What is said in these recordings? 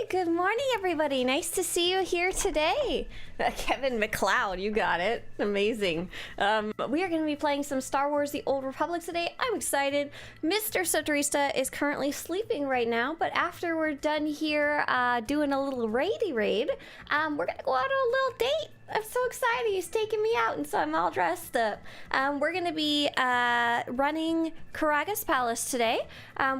Good morning, everybody. Nice to see you here today. Kevin McLeod, you got it. Amazing. We are going to be playing some Star Wars The Old Republic today. I'm excited. Mr. Swtorista is currently sleeping right now, but after we're done here doing a little raid, we're going to go out on a little date. I'm so excited. He's taking me out, and so I'm all dressed up. We're going to be running Karagga's Palace today.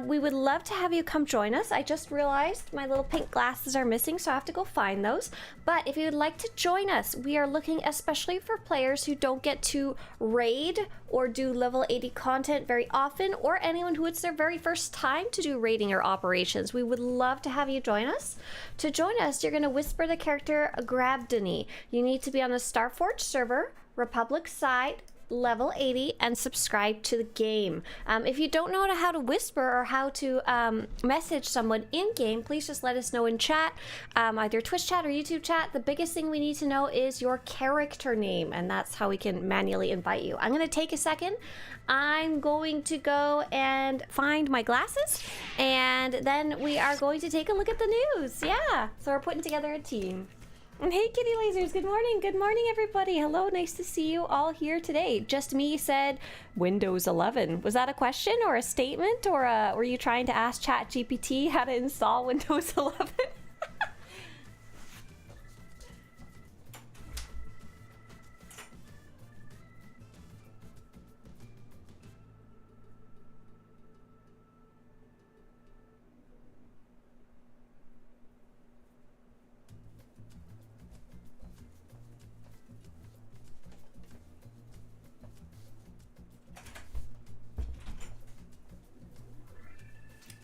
We would love to have you come join us. I just realized my little pink glasses are missing, so I have to go find those. But if you would like to join us, we are looking especially for players who don't get to raid or do level 80 content very often, or anyone who it's their very first time to do raiding or operations. We would love to have you join us. To join us, you're going to whisper the character Grabdany. You need to be on the Starforge server, Republic side, level 80, and subscribe to the game. If you don't know how to whisper or how to message someone in game, please just let us know in chat, either Twitch chat or YouTube chat. The biggest thing we need to know is your character name, and that's how we can manually invite you. I'm going to take a second. I'm going to go and find my glasses, and then we are going to take a look at the news. Yeah, so we're putting together a team. And hey, Kitty Lasers, good morning. Good morning, everybody. Hello, nice to see you all here today. Just Me said Windows 11. Was that a question or a statement, or were you trying to ask ChatGPT how to install Windows 11?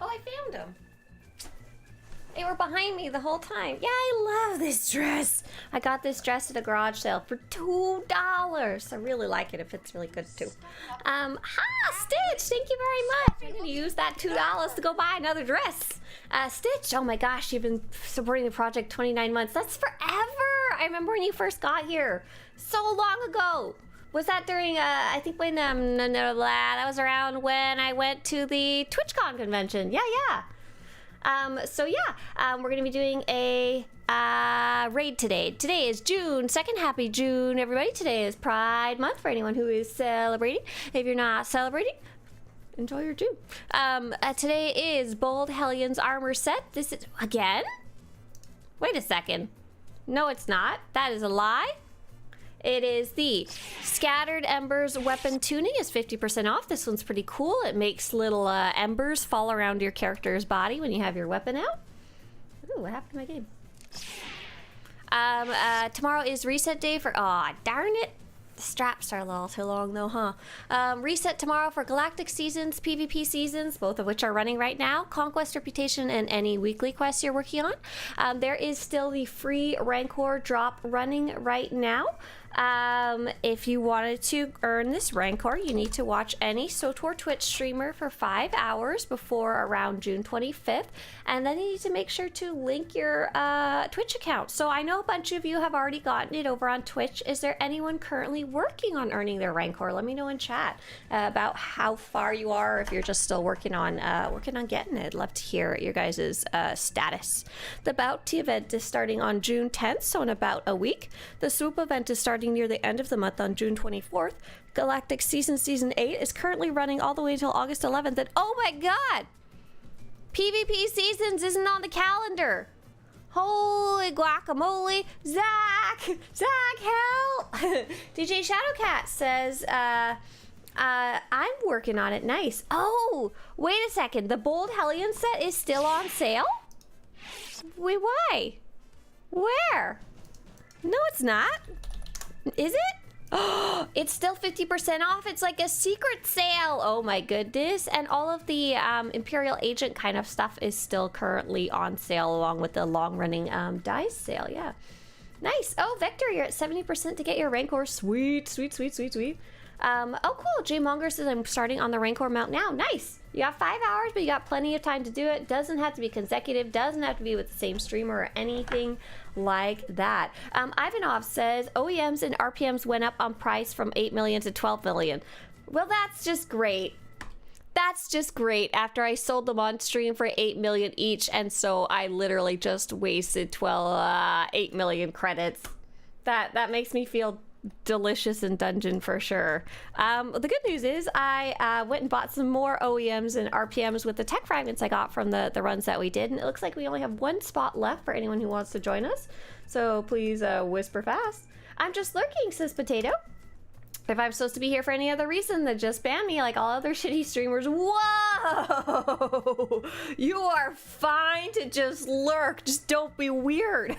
Oh, I found them. They were behind me the whole time. Yeah, I love this dress. I got this dress at a garage sale for $2. I really like it. It fits really good too. Stitch, thank you very much. I'm gonna use that $2 to go buy another dress. Stitch, oh my gosh, you've been supporting the project 29 months. That's forever. I remember when you first got here. So long ago. Was that during, I think when, that was around when I went to the TwitchCon convention. Yeah. So yeah, we're gonna be doing a raid today. Today is June 2nd. Happy June, everybody. Today is Pride Month for anyone who is celebrating. If you're not celebrating, enjoy your June. Today is Bold Hellion's armor set. This is, again? Wait a second. No, it's not. That is a lie. It is the Scattered Embers weapon tuning is 50% off. This one's pretty cool. It makes little embers fall around your character's body when you have your weapon out. Ooh, what happened to my game? Tomorrow is reset day for... Aw, darn it. The straps are a little too long though, huh? Reset tomorrow for Galactic Seasons, PvP Seasons, both of which are running right now. Conquest, Reputation, and any weekly quests you're working on. There is still the free Rancor drop running right now. If you wanted to earn this Rancor, you need to watch any SWTOR Twitch streamer for 5 hours before around June 25th, and then you need to make sure to link your Twitch account. So I know a bunch of you have already gotten it over on Twitch. Is there anyone currently working on earning their Rancor? Let me know in chat about how far you are, or if you're just still working on getting it. I'd love to hear your guys' status. The Bounty event is starting on June 10th, so in about a week. The Swoop event is starting near the end of the month on June 24th. Galactic Season 8 is currently running all the way until August 11th, and oh my god! PvP Seasons isn't on the calendar! Holy guacamole! Zach, help! DJ Shadowcat says, I'm working on it. Nice. Oh, wait a second. The Bold Hellion set is still on sale? Wait, why? Where? No, it's not. Is it? Oh, it's still 50% off. It's like a secret sale. Oh my goodness. And all of the Imperial Agent kind of stuff is still currently on sale, along with the long-running dice sale. Yeah. Nice. Oh, Vector, you're at 70% to get your Rancor. Sweet. Oh, cool. Jay Monger says I'm starting on the Rancor mount now. Nice. You got 5 hours, but you got plenty of time to do it. Doesn't have to be consecutive. Doesn't have to be with the same streamer or anything like that. Ivanov says OEMs and RPMs went up on price from 8 million to 12 million. Well, that's just great. That's just great after I sold them on stream for 8 million each, and so I literally just wasted 8 million credits. That makes me feel delicious in dungeon for sure. The good news is I went and bought some more OEMs and RPMs with the tech fragments I got from the runs that we did, and it looks like we only have one spot left for anyone who wants to join us, so please whisper fast. I'm just lurking, says Potato. If I'm supposed to be here for any other reason, then just ban me like all other shitty streamers. Whoa! You are fine to just lurk. Just don't be weird.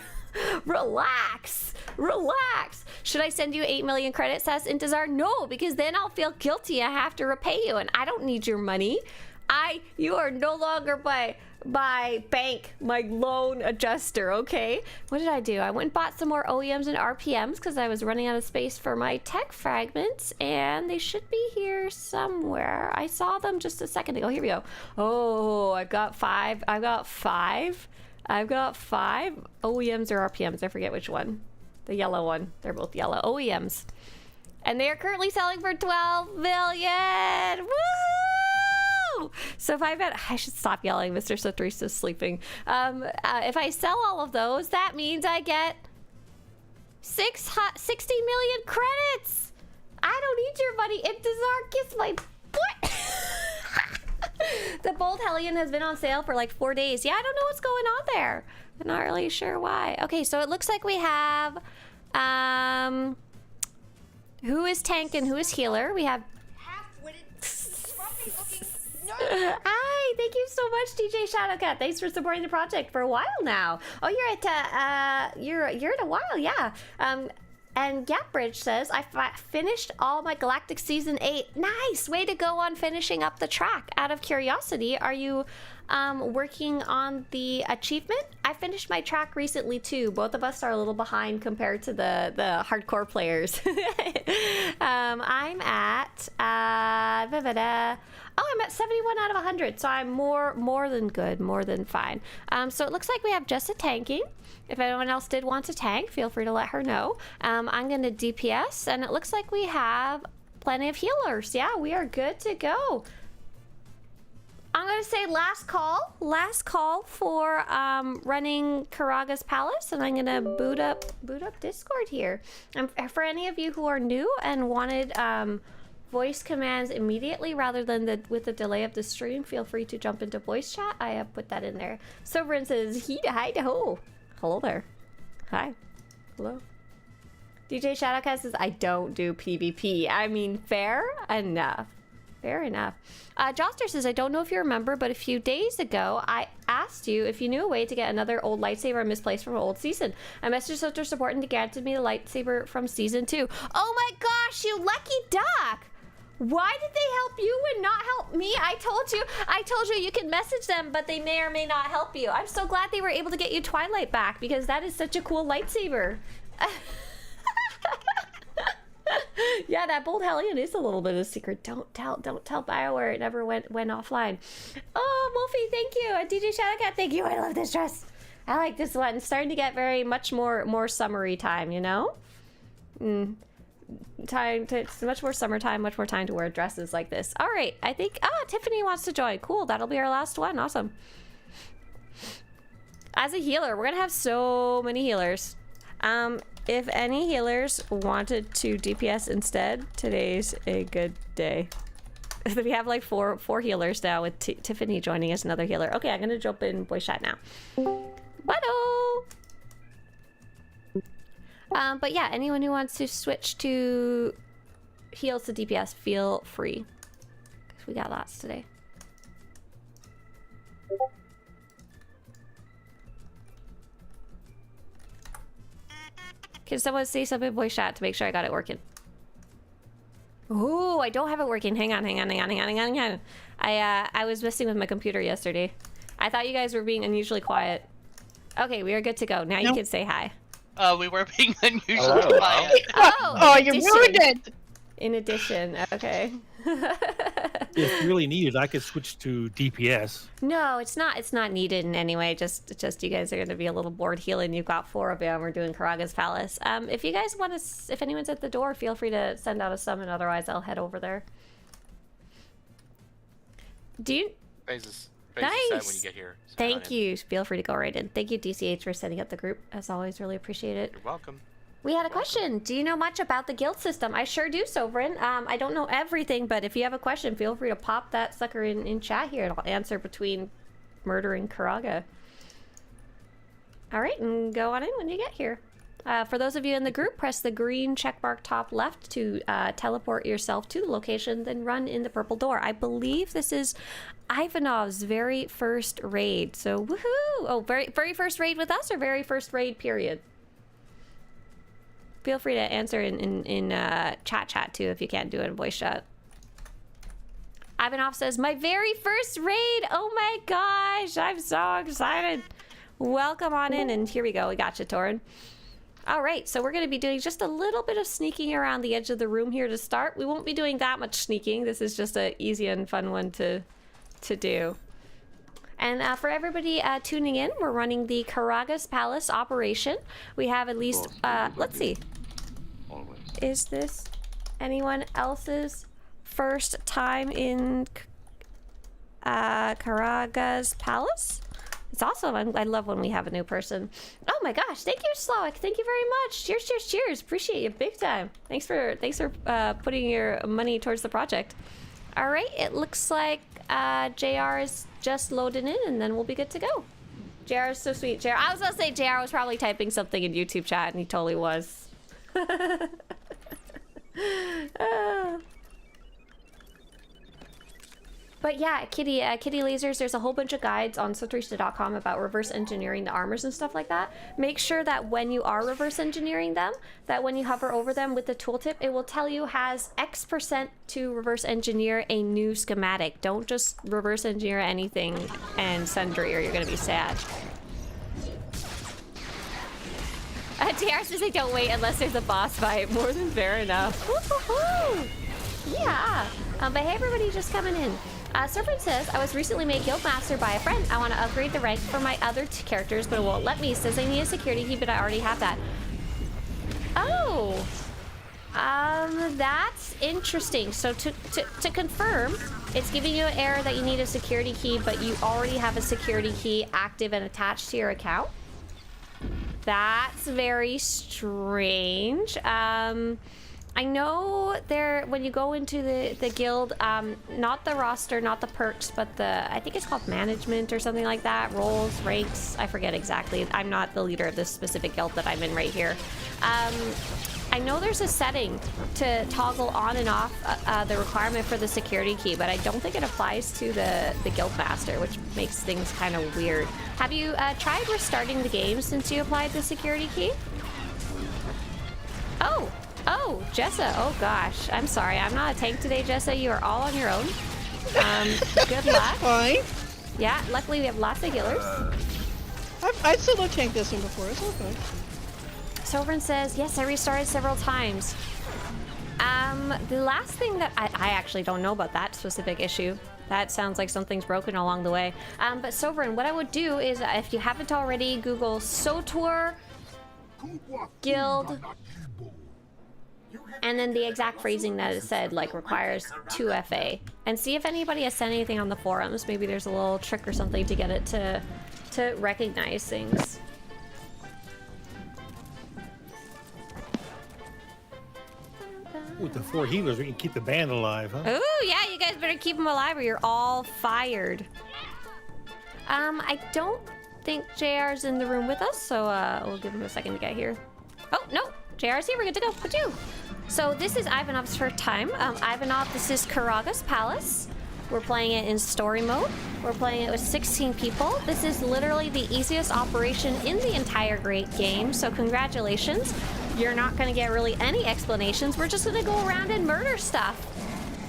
Relax. Relax. Should I send you 8 million credits, says Intezar? No, because then I'll feel guilty. I have to repay you, and I don't need your money. You are no longer my bank, my loan adjuster, okay? What did I do? I went and bought some more OEMs and RPMs because I was running out of space for my tech fragments, and they should be here somewhere. I saw them just a second ago. Here we go. Oh, I've got five OEMs or RPMs. I forget which one. The yellow one. They're both yellow. OEMs. And they are currently selling for 12 million. Woo! So if I should stop yelling. Mr. Swtorista is sleeping. If I sell all of those, that means I get 60 million credits. I don't need your money. Intezar, kiss my butt. The Bold Hellion has been on sale for like 4 days. Yeah, I don't know what's going on there. I'm not really sure why. Okay, so it looks like we have who is tank and who is healer. We have half-witted, scruffy-looking. Hi, thank you so much, DJ Shadowcat. Thanks for supporting the project for a while now. Oh, you're at you're in a while, yeah. And Gapbridge says I finished all my Galactic Season 8. Nice, way to go on finishing up the track. Out of curiosity, are you working on the achievement? I finished my track recently too. Both of us are a little behind compared to the hardcore players. I'm at I'm at 71 out of 100, so I'm more than good, more than fine. So it looks like we have just a tanking. If anyone else did want to tank, feel free to let her know. I'm going to DPS, and it looks like we have plenty of healers. Yeah, we are good to go. I'm going to say last call for running Karagga's Palace, and I'm going to boot up Discord here. For any of you who are new and wanted voice commands immediately rather than with the delay of the stream, feel free to jump into voice chat. I have put that in there. Sovereign says, hi to ho. Hello there. Hi. Hello. DJ Shadowcast says, I don't do PvP. I mean, fair enough. Fair enough. Joster says, I don't know if you remember, but a few days ago, I asked you if you knew a way to get another old lightsaber misplaced from an old season. I messaged Swtor support and they granted me the lightsaber from season 2. Oh my gosh, you lucky duck! Why did they help you and not help me? I told you you can message them, but they may or may not help you. I'm so glad they were able to get you Twilight back because that is such a cool lightsaber. Yeah, that Bold Hellion is a little bit of a secret. Don't tell BioWare it never went offline. Oh, Wolfie, thank you. And DJ Shadowcat, thank you. I love this dress. I like this one. It's starting to get much more summery time, you know? It's much more summertime, much more time to wear dresses like this. All right, I think Tiffany wants to join. Cool, that'll be our last one. Awesome. As a healer, we're gonna have so many healers. If any healers wanted to DPS instead, today's a good day. We have like four healers now with Tiffany joining as another healer. Okay, I'm gonna jump in voice chat now. Bye-do! But yeah, anyone who wants to switch to heals to DPS, feel free. Because we got lots today. Can someone say something in voice chat to make sure I got it working? Oh, I don't have it working. Hang on. I was messing with my computer yesterday. I thought you guys were being unusually quiet. Okay, we are good to go. Now you can say hi. We were being unusually quiet. Oh, you ruined it! In addition, okay. If really needed, I could switch to DPS. No, it's not needed in any way. Just you guys are going to be a little bored healing. You've got 4 of them. We're doing Karagga's Palace. If you guys want to, if anyone's at the door, feel free to send out a summon. Otherwise, I'll head over there. Do you? Phases Nice. set when you get here. So Thank run in. you. Feel free to go right in. Thank you, DCH, for setting up the group. As always, really appreciate it. You're welcome. We had a question. Do you know much about the guild system? I sure do, Sovereign. I don't know everything, but if you have a question, feel free to pop that sucker in chat here, and I'll answer between Murder and Karagga. All right, and go on in when you get here. For those of you in the group, press the green checkmark top left to teleport yourself to the location, then run in the purple door. I believe this is Ivanov's very first raid, so woohoo! Oh, very first raid with us, or very first raid period? Feel free to answer in chat too if you can't do it in voice chat. Ivanov says, my very first raid! Oh my gosh, I'm so excited. Welcome on in, and here we go. We got you, Torin. All right, so we're going to be doing just a little bit of sneaking around the edge of the room here to start. We won't be doing that much sneaking. This is just an easy and fun one to do. And for everybody tuning in, we're running the Karagga's Palace operation. We have at least, let's see. Is this anyone else's first time in Karagga's Palace? It's awesome. I love when we have a new person. Oh my gosh, thank you, Slowick. Thank you very much. Cheers, cheers, cheers. Appreciate you big time. Thanks for putting your money towards the project. All right, it looks like JR is just loading in, and then we'll be good to go. JR is so sweet. JR, I was gonna say JR was probably typing something in YouTube chat, and he totally was. But yeah, Kitty Lasers, there's a whole bunch of guides on Swtorista.com about reverse engineering the armors and stuff like that. Make sure that when you are reverse engineering them, that when you hover over them with the tooltip, it will tell you has X% to reverse engineer a new schematic. Don't just reverse engineer anything and sundry, or you're gonna be sad. JR says they don't wait unless there's a boss fight. More than fair enough. Woo-hoo-hoo! Yeah. But hey, everybody just coming in. Serpent says, I was recently made Guildmaster by a friend. I want to upgrade the rank for my other two characters, but it won't let me. Says I need a security key, but I already have that. Oh. That's interesting. So to confirm, it's giving you an error that you need a security key, but you already have a security key active and attached to your account. That's very strange. I know there, when you go into the guild, not the roster, not the perks, but I think it's called management or something like that, roles, ranks, I forget exactly. I'm not the leader of this specific guild that I'm in right here. I know there's a setting to toggle on and off the requirement for the security key, but I don't think it applies to the guild master, which makes things kind of weird. Have you tried restarting the game since you applied the security key? Oh, Jessa. Oh gosh, I'm sorry. I'm not a tank today, Jessa. You are all on your own. Good luck. Fine. Yeah, luckily we have lots of healers. I've solo tanked this one before. It's okay. Sovereign says, yes, I restarted several times. The last thing that I actually don't know about that specific issue. That sounds like something's broken along the way. But Sovereign, what I would do is, if you haven't already, Google SWTOR guild, and then the exact phrasing that it said, like, requires 2FA, and see if anybody has said anything on the forums. Maybe there's a little trick or something to get it to recognize things. With the 4 healers, we can keep the band alive, huh? Ooh, yeah, you guys better keep them alive or you're all fired. I don't think JR's in the room with us, so we'll give him a second to get here. Oh, no, JR's here, we're good to go. Pachoo. So this is Ivanov's first time. Ivanov, this is Karagga's Palace. We're playing it in story mode. We're playing it with 16 people. This is literally the easiest operation in the entire great game, so congratulations. You're not gonna get really any explanations. We're just gonna go around and murder stuff.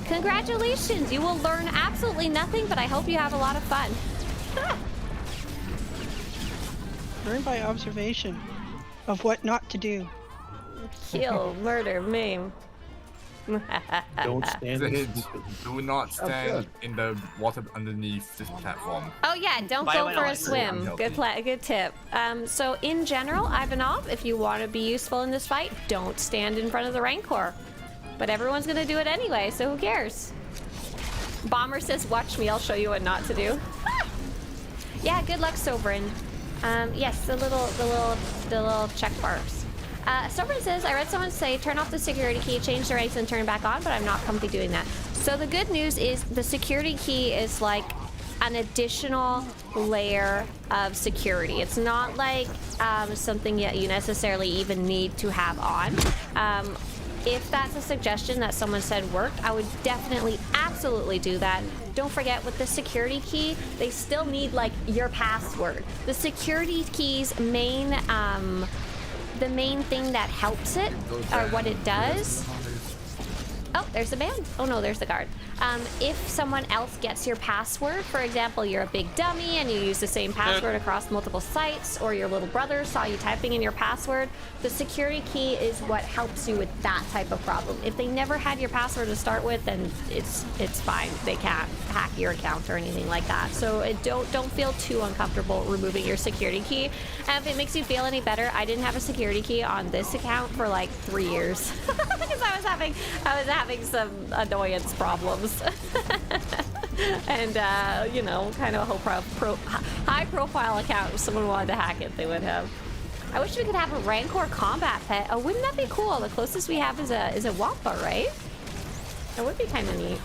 Congratulations, you will learn absolutely nothing, but I hope you have a lot of fun. Learn by observation of what not to do. Kill, murder, maim. Don't stand in Do not stand in the water underneath this platform. Oh yeah, don't go for a swim. Good tip. So in general, Ivanov, if you want to be useful in this fight, don't stand in front of the Rancor. But everyone's gonna do it anyway, so who cares? Bomber says, watch me, I'll show you what not to do. Yeah, good luck, Sobrin. Yes, the little check marks. Sobrin says, I read someone say, turn off the security key, change the rights, and turn it back on, but I'm not comfy doing that. So the good news is the security key is like an additional layer of security. It's not like something that you necessarily even need to have on. If that's a suggestion that someone said worked, I would definitely, absolutely do that. Don't forget, with the security key, they still need like your password. The security key's main, the main thing that helps it, or what it does. Oh, there's the band. Oh no, there's the guard. If someone else gets your password, for example, you're a big dummy and you use the same password across multiple sites, or your little brother saw you typing in your password, the security key is what helps you with that type of problem. If they never had your password to start with, then it's fine. They can't hack your account or anything like that. So don't feel too uncomfortable removing your security key. And if it makes you feel any better, I didn't have a security key on this account for like 3 years because I was having some annoyance problems. And you know, kind of a high profile account. If someone wanted to hack it, they would have. I wish we could have a Rancor combat pet. Oh, wouldn't that be cool? The closest we have is a Wampa, right? That would be kind of neat.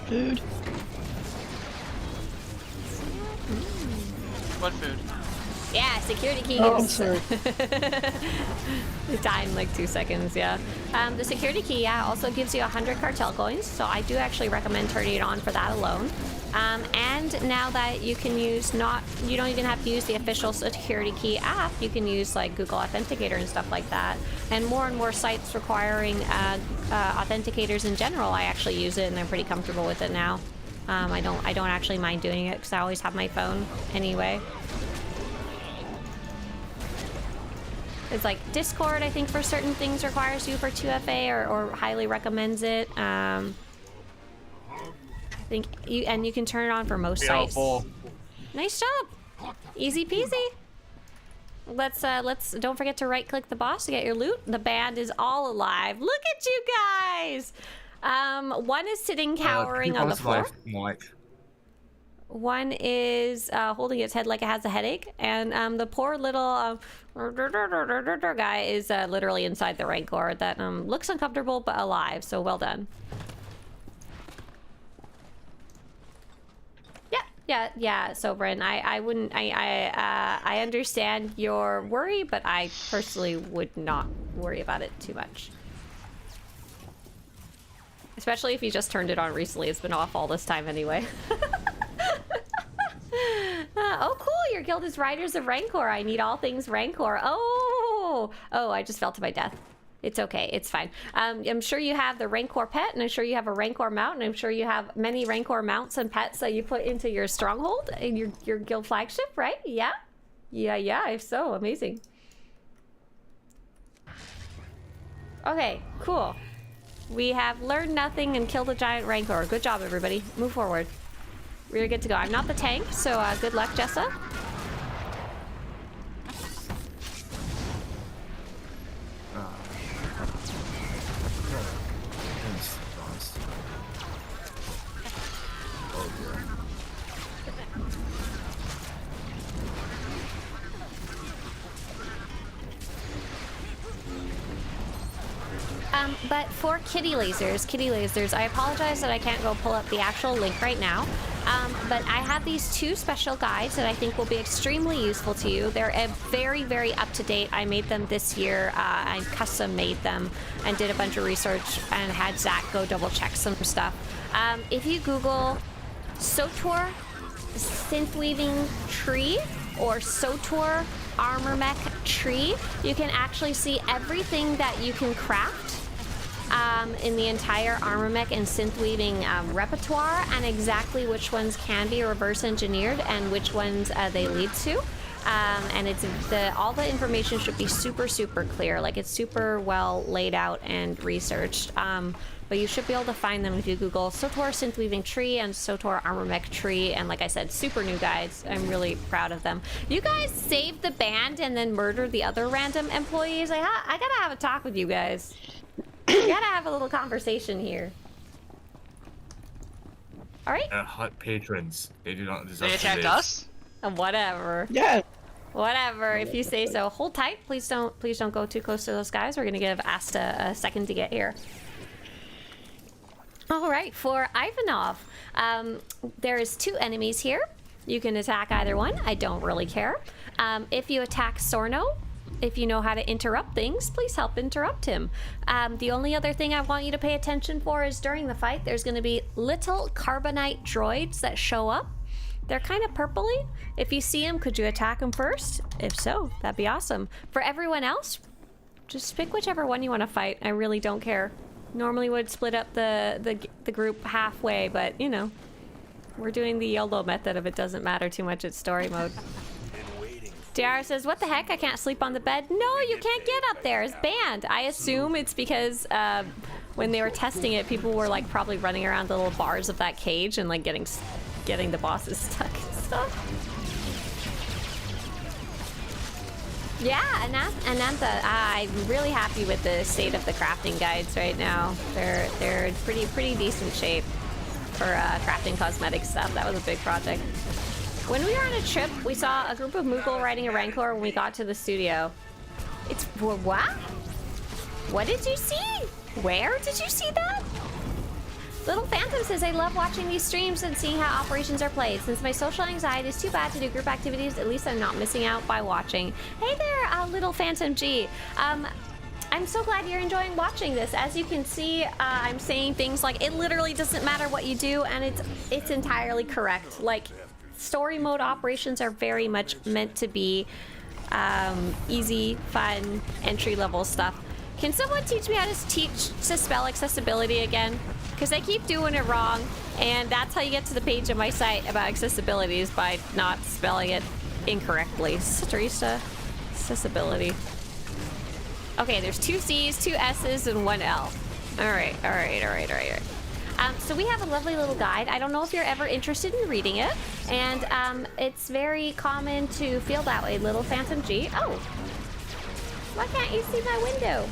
Food. What food? Yeah, security keys. Oh, I'm sorry. It died in like 2 seconds, yeah. The security key, yeah, also gives you 100 cartel coins, so I do actually recommend turning it on for that alone. And now that you can use you don't even have to use the official security key app, you can use like Google Authenticator and stuff like that. And more sites requiring authenticators in general, I actually use it and I'm pretty comfortable with it now. I don't actually mind doing it because I always have my phone anyway. It's like Discord, I think, for certain things requires you for 2FA or highly recommends it. I think you can turn it on for most sites. Nice job. Easy peasy. Let's don't forget to right click the boss to get your loot. The band is all alive. Look at you guys. One is sitting cowering on the floor. One is holding its head like it has a headache, and the poor little guy is literally inside the Rancor that looks uncomfortable but alive, so well done. Yeah, Sobrin, I understand your worry, but I personally would not worry about it too much. Especially if you just turned it on recently. It's been off all this time anyway. Oh, cool. Your guild is Riders of Rancor. I need all things Rancor. Oh, I just fell to my death. It's okay. It's fine. I'm sure you have the Rancor pet, and I'm sure you have a Rancor mount, and I'm sure you have many Rancor mounts and pets that you put into your stronghold and your guild flagship, right? Yeah? Yeah, if so, amazing. Okay, cool. We have learned nothing and killed a giant Rancor. Good job, everybody. Move forward. We're good to go. I'm not the tank, so good luck, Jessa. But for kitty lasers, I apologize that I can't go pull up the actual link right now. But I have these two special guides that I think will be extremely useful to you. They're very, very up to date. I made them this year. I custom made them and did a bunch of research and had Zach go double check some stuff. If you Google SWTOR synth weaving tree or SWTOR armor mech tree, you can actually see everything that you can craft in the entire armor mech and synth weaving repertoire, and exactly which ones can be reverse engineered and which ones they lead to. and it's all the information should be super clear. Like it's super well laid out and researched. But you should be able to find them if you Google SWTOR Synth Weaving Tree and SWTOR Armor Mech Tree. And like I said, super new guides. I'm really proud of them. You guys saved the band and then murdered the other random employees. I gotta have a talk with you guys. We gotta have a little conversation here. All right. Hut patrons. They do not deserve They to attacked live. us? Whatever. Yeah. Whatever, if you say so. Hold tight. Please don't go too close to those guys. We're gonna give Asta a second to get here. All right, for Ivanov, there is 2 enemies here. You can attack either one. I don't really care. If you attack Sorno, if you know how to interrupt things, please help interrupt him. The only other thing I want you to pay attention for is during the fight, there's going to be little carbonite droids that show up. They're kind of purpley. If you see them, could you attack them first? If so, that'd be awesome. For everyone else, just pick whichever one you want to fight. I really don't care. Normally would split up the group halfway, but you know, we're doing the YOLO method of it doesn't matter too much. It's story mode. DR says, what the heck? I can't sleep on the bed. No, you can't get up there. It's banned. I assume it's because when they were testing it, people were like probably running around the little bars of that cage and like getting the bosses stuck and stuff. Yeah, Anantha, I'm really happy with the state of the crafting guides right now. They're in pretty decent shape for crafting cosmetic stuff. That was a big project. When we were on a trip, we saw a group of Moogle riding a Rancor when we got to the studio. It's what? What did you see? Where did you see that? Little Phantom says, I love watching these streams and seeing how operations are played. Since my social anxiety is too bad to do group activities, at least I'm not missing out by watching. Hey there, Little Phantom G. I'm so glad you're enjoying watching this. As you can see, I'm saying things like, it literally doesn't matter what you do, and it's entirely correct. Like, story mode operations are very much meant to be easy, fun, entry-level stuff. Can someone teach me how to spell accessibility again? Because I keep doing it wrong, and that's how you get to the page of my site about accessibility, is by not spelling it incorrectly. Swtorista, accessibility. Okay, there's 2 C's, 2 S's, and 1 L. All right. So we have a lovely little guide. I don't know if you're ever interested in reading it, and it's very common to feel that way. Little Phantom G. Oh, why can't you see my window?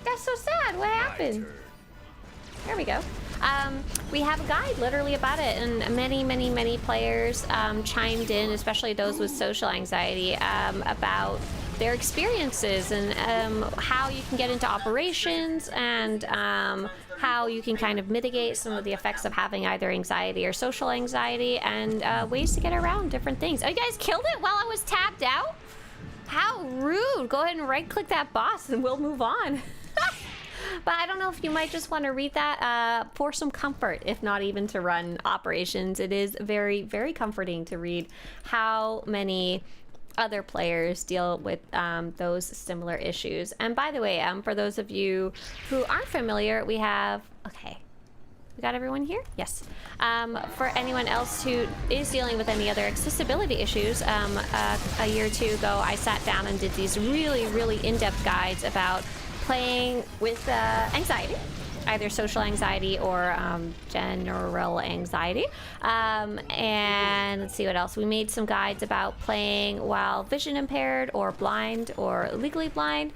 That's so sad. What happened? There we go. We have a guide literally about it, and many players chimed in, especially those with social anxiety, about their experiences and how you can get into operations and how you can kind of mitigate some of the effects of having either anxiety or social anxiety, and ways to get around different things. Oh, you guys killed it while I was tapped out? How rude. Go ahead and right-click that boss and we'll move on. But I don't know if you might just want to read that for some comfort, if not even to run operations. It is very comforting to read how many other players deal with those similar issues. And by the way, for those of you who aren't familiar, we have... Okay. We got everyone here? Yes. For anyone else who is dealing with any other accessibility issues, a year or 2 ago, I sat down and did these really in-depth guides about playing with anxiety, either social anxiety or general anxiety. And let's see what else. We made some guides about playing while vision impaired or blind or legally blind.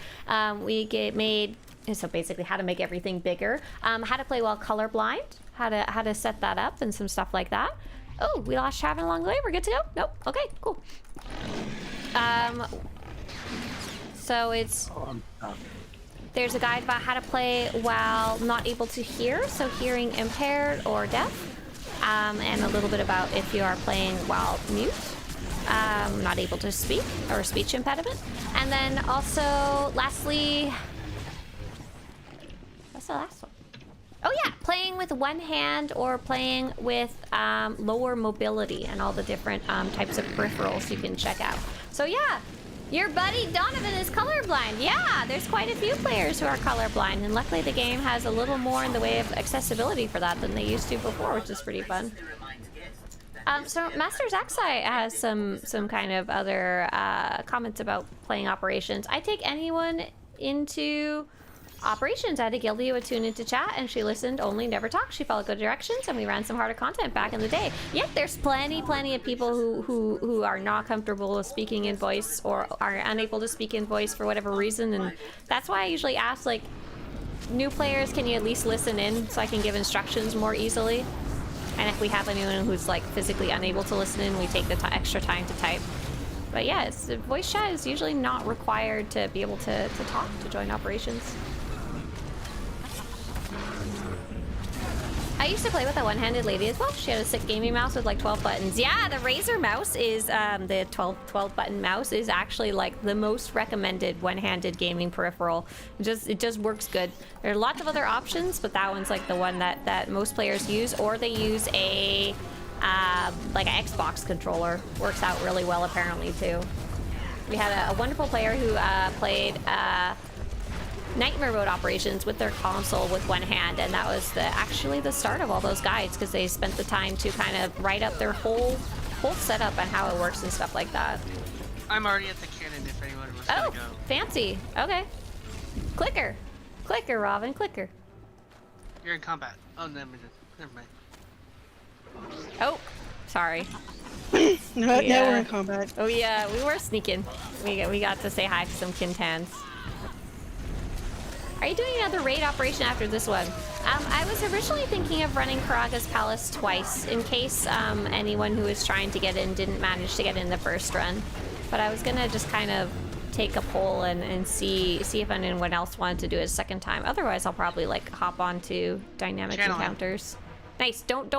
So basically how to make everything bigger. How to play while colorblind, how to set that up, and some stuff like that. Oh, we lost Travis along the way. We're good to go? Nope. Okay, cool. So it's... There's a guide about how to play while not able to hear, so hearing impaired or deaf. And a little bit about if you are playing while mute, not able to speak, or speech impediment. And then also, lastly... What's the last one? Oh yeah, playing with one hand or playing with lower mobility and all the different types of peripherals you can check out. So yeah, your buddy Donovan is colorblind. Yeah, there's quite a few players who are colorblind, and luckily the game has a little more in the way of accessibility for that than they used to before, which is pretty fun. So Master Zaxai has some kind of other comments about playing operations. I take anyone into operations. I had a guildie who would tune into chat, and she listened only, never talked. She followed good directions, and we ran some harder content back in the day. Yet there's plenty of people who are not comfortable with speaking in voice or are unable to speak in voice for whatever reason, and that's why I usually ask, like, new players, can you at least listen in so I can give instructions more easily? And if we have anyone who's like physically unable to listen in, we take the extra time to type. But yeah, voice chat is usually not required to be able to talk to join operations. I used to play with a one-handed lady as well. She had a sick gaming mouse with like 12 buttons. Yeah, the Razer mouse is, the 12 button mouse is actually like the most recommended one-handed gaming peripheral. It just works good. There are lots of other options, but that one's like the one that most players use, or they use a, like an Xbox controller. Works out really well apparently too. We had a wonderful player who played, Nightmare Mode operations with their console with one hand, and that was actually the start of all those guides, because they spent the time to kind of write up their whole setup and how it works and stuff like that. I'm already at the cannon if anyone wants to go. Fancy. Okay. Clicker, Robin, clicker. You're in combat. Oh, never mind. Oh, sorry. Now we're in combat. Oh yeah, we were sneaking. We got to say hi to some Kintans. Are you doing another raid operation after this one? I was originally thinking of running Karagga's Palace twice in case anyone who was trying to get in didn't manage to get in the first run. But I was gonna just kind of take a poll and see if anyone else wanted to do it a second time. Otherwise, I'll probably like hop onto dynamic encounters. Nice. Don't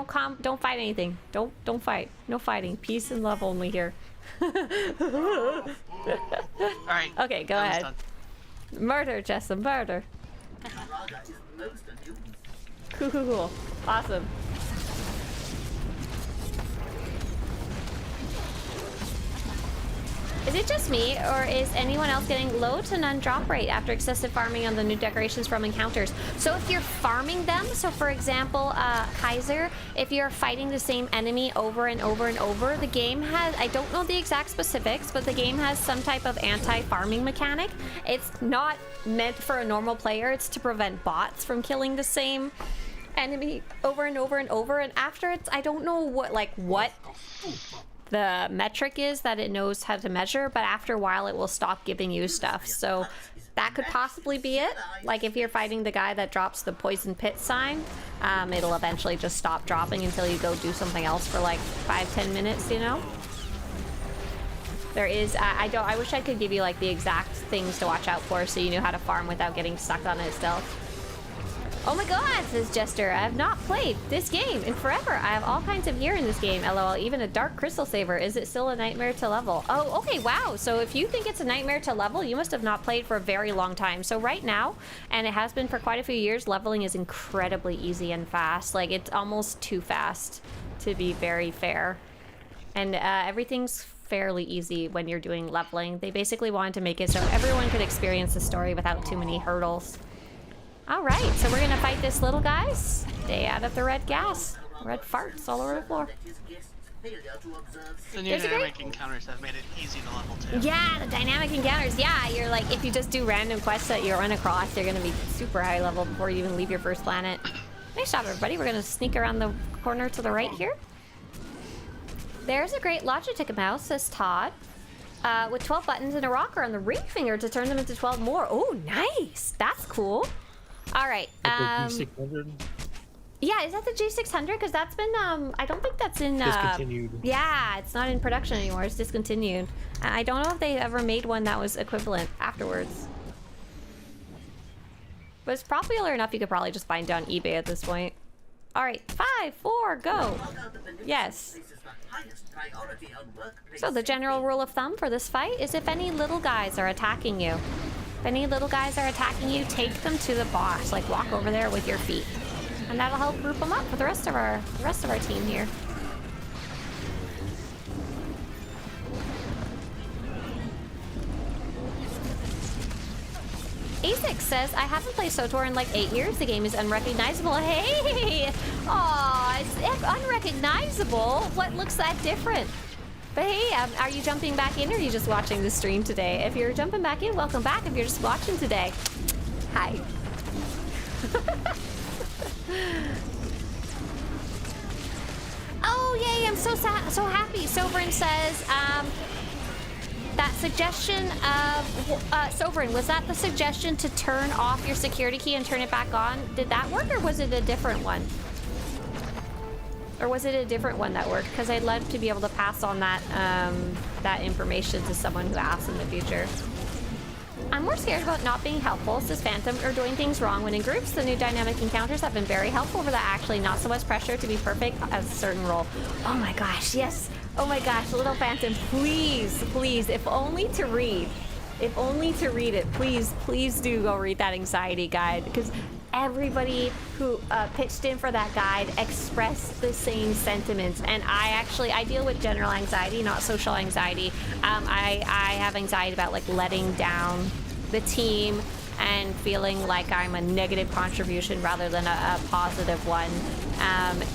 fight anything. Don't fight. No fighting. Peace and love only here. All right. Okay, go ahead. Done. Murder, Jessa, murder. Cool. Awesome. Is it just me, or is anyone else getting low to none drop rate after excessive farming on the new decorations from encounters? So if you're farming them, so for example, Kaiser, if you're fighting the same enemy over and over and over, the game has, I don't know the exact specifics, but the game has some type of anti-farming mechanic. It's not meant for a normal player, it's to prevent bots from killing the same enemy over and over and over, and after it's, I don't know what the metric is that it knows how to measure, but after a while it will stop giving you stuff. So that could possibly be it. Like if you're fighting the guy that drops the poison pit sign, it'll eventually just stop dropping until you go do something else for like 5-10 minutes, you know? There is, I wish I could give you like the exact things to watch out for so you knew how to farm without getting stuck on it still. Oh my god, says Jester, I have not played this game in forever. I have all kinds of gear in this game, lol, even a dark crystal saber. Is it still a nightmare to level? Oh, okay, wow. So if you think it's a nightmare to level, you must have not played for a very long time. So right now, and it has been for quite a few years, leveling is incredibly easy and fast. Like, it's almost too fast, to be very fair. And everything's fairly easy when you're doing leveling. They basically wanted to make it so everyone could experience the story without too many hurdles. Alright, so we're gonna fight this little guy. Stay out of the red gas. Red farts all over the floor. The new dynamic encounters have made it easy to level too. Yeah, the dynamic encounters. Yeah, you're like, if you just do random quests that you run across, you're gonna be super high level before you even leave your first planet. Nice job, everybody. We're gonna sneak around the corner to the right here. There's a great Logitech mouse, says Todd. With 12 buttons and a rocker on the ring finger to turn them into 12 more. Oh, nice. That's cool. All right. G600? Yeah, is that the G600? Because that's been, I don't think that's in... discontinued. Yeah, it's not in production anymore. It's discontinued. I don't know if they ever made one that was equivalent afterwards. But it's popular enough you could probably just find it on eBay at this point. All right, 5, 4, go. Yes. So the general rule of thumb for this fight is if any little guys are attacking you, take them to the boss. Like walk over there with your feet, and that'll help group them up with the rest of our team here. ASIC says, I haven't played SWTOR in like 8 years. The game is unrecognizable. Hey! Aw, it's unrecognizable? What looks that different? But hey, are you jumping back in or are you just watching the stream today? If you're jumping back in, welcome back. If you're just watching today, hi. Oh, yay, I'm so happy. Sovereign says, that suggestion of, Sovereign, was that the suggestion to turn off your security key and turn it back on? Did that work or was it a different one? Or was it a different one that worked? Because I'd love to be able to pass on that, that information to someone who asks in the future. I'm more scared about not being helpful, says Phantom, or doing things wrong when in groups. The new dynamic encounters have been very helpful for that, actually. Not so much pressure to be perfect as a certain role. Oh my gosh, yes. Oh my gosh, Little Phantom, please, please, if only to read it, please do go read that anxiety guide, because everybody who pitched in for that guide expressed the same sentiments. And I deal with general anxiety, not social anxiety. I have anxiety about like letting down the team and feeling like I'm a negative contribution rather than a positive one.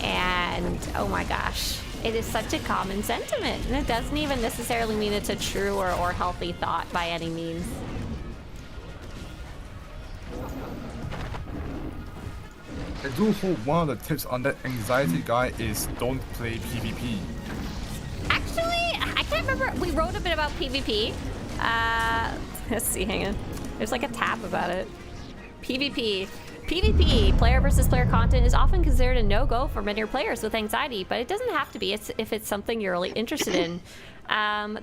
And oh my gosh, it is such a common sentiment, and it doesn't even necessarily mean it's a true or healthy thought by any means. I do hope one of the tips on that anxiety guide is don't play PvP. Actually, I can't remember. We wrote a bit about PvP. Let's see, hang on. There's like a tab about it. PvP, player versus player content, is often considered a no-go for many players with anxiety, but it doesn't have to be if it's something you're really interested in.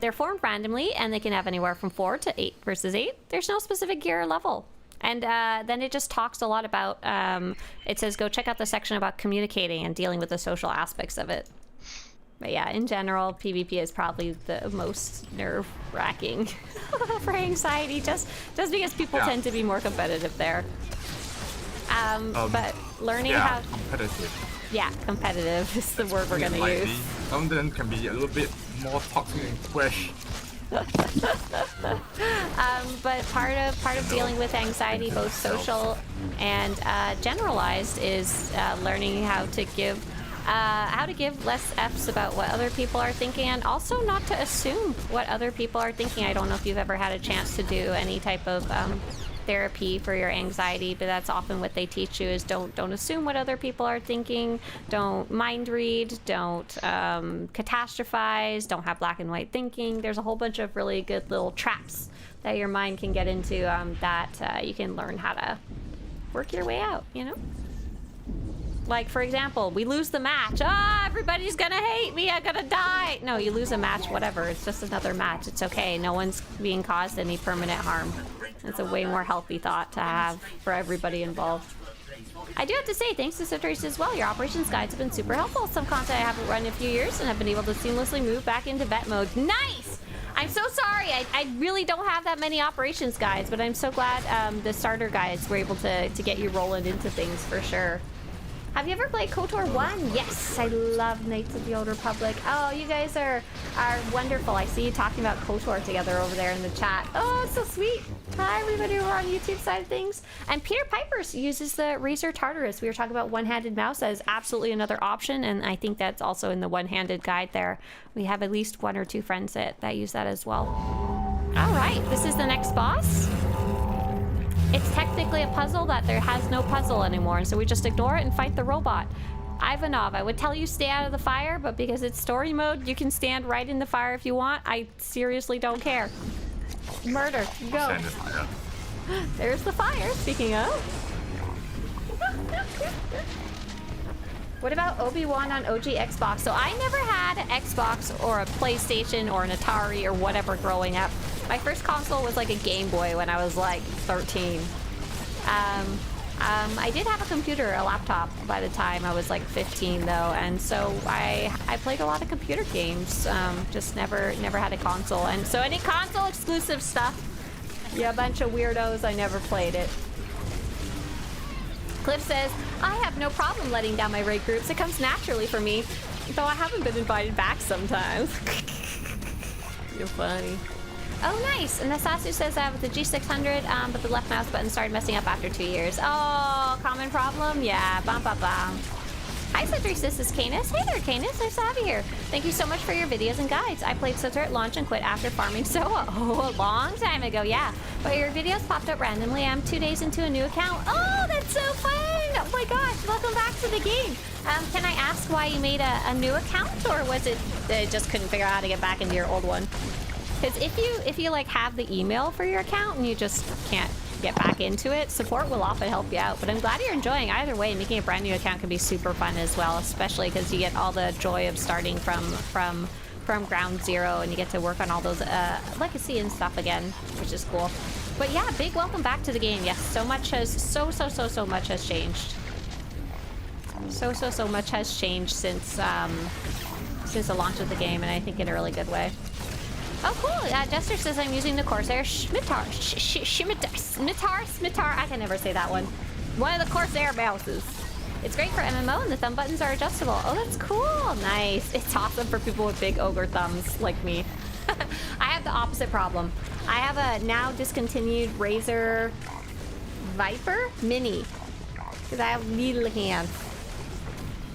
They're formed randomly, and they can have anywhere from 4 to 8 versus 8. There's no specific gear or level. And then it just talks a lot about, it says go check out the section about communicating and dealing with the social aspects of it. But yeah, in general, PvP is probably the most nerve-wracking for anxiety, just because people tend to be more competitive there. But learning how... competitive. Yeah, competitive is the word we're going to use. Some of them can be a little bit more toxic and fresh. But part of dealing with anxiety, both social and generalized, is learning how to give less F's about what other people are thinking, and also not to assume what other people are thinking. I don't know if you've ever had a chance to do any type of therapy for your anxiety, but that's often what they teach you, is don't assume what other people are thinking, don't mind read, don't catastrophize, don't have black and white thinking. There's a whole bunch of really good little traps that your mind can get into that you can learn how to work your way out, you know? Like, for example, we lose the match. Everybody's gonna hate me, I'm gonna die. No, you lose a match, whatever. It's just another match. It's okay. No one's being caused any permanent harm. It's a way more healthy thought to have for everybody involved. I do have to say, thanks to Swtorista as well, your operations guides have been super helpful. Some content I haven't run in a few years and have been able to seamlessly move back into vet mode. Nice! I'm so sorry. I really don't have that many operations guides, but I'm so glad the starter guides were able to get you rolling into things for sure. Have you ever played KOTOR 1? Yes, I love Knights of the Old Republic. Oh, you guys are wonderful. I see you talking about KOTOR together over there in the chat. Oh, it's so sweet. Hi, everybody who are on YouTube side of things. And Peter Pipers uses the Razer Tartarus. We were talking about one-handed mouse as absolutely another option, and I think that's also in the one-handed guide there. We have at least 1 or 2 friends that use that as well. All right, this is the next boss. It's technically a puzzle that there has no puzzle anymore, and so we just ignore it and fight the robot. Ivanov, I would tell you stay out of the fire, but because it's story mode, you can stand right in the fire if you want. I seriously don't care. Murder, go. There's the fire, speaking of. What about Obi-Wan on OG Xbox? So I never had an Xbox or a PlayStation or an Atari or whatever growing up. My first console was like a Game Boy when I was like 13. I did have a computer, a laptop, by the time I was like 15 though, and so I played a lot of computer games. Just never had a console, and so any console exclusive stuff, you're a bunch of weirdos. I never played it. Cliff says, I have no problem letting down my raid groups. It comes naturally for me, though I haven't been invited back sometimes. You're funny. Oh, nice. And the Sasu says with the G600, but the left mouse button started messing up after 2 years. Oh, common problem? Yeah, bum, bum, bum. Hi, Swtorista, this is Canis. Hey there, Canis. Nice to have you here. Thank you so much for your videos and guides. I played SWTOR at launch and quit after farming SOA. Oh, a long time ago, yeah. But your videos popped up randomly. I'm 2 days into a new account. Oh, that's so fun. Oh my gosh, welcome back to the game. Can I ask why you made a new account, or was it just couldn't figure out how to get back into your old one? Because if you like have the email for your account and you just can't get back into it, support will often help you out. But I'm glad you're enjoying. Either way, making a brand new account can be super fun as well, especially because you get all the joy of starting from ground zero, and you get to work on all those legacy and stuff again, which is cool. But yeah, big welcome back to the game. Yes, so much has so much has changed. So much has changed since the launch of the game, and I think in a really good way. Oh, cool. Jester says I'm using the Corsair Swtorista. I can never say that one. One of the Corsair mouses. It's great for MMO, and the thumb buttons are adjustable. Oh, that's cool. Nice. It's awesome for people with big ogre thumbs like me. I have the opposite problem. I have a now discontinued Razer Viper Mini. Because I have little hands.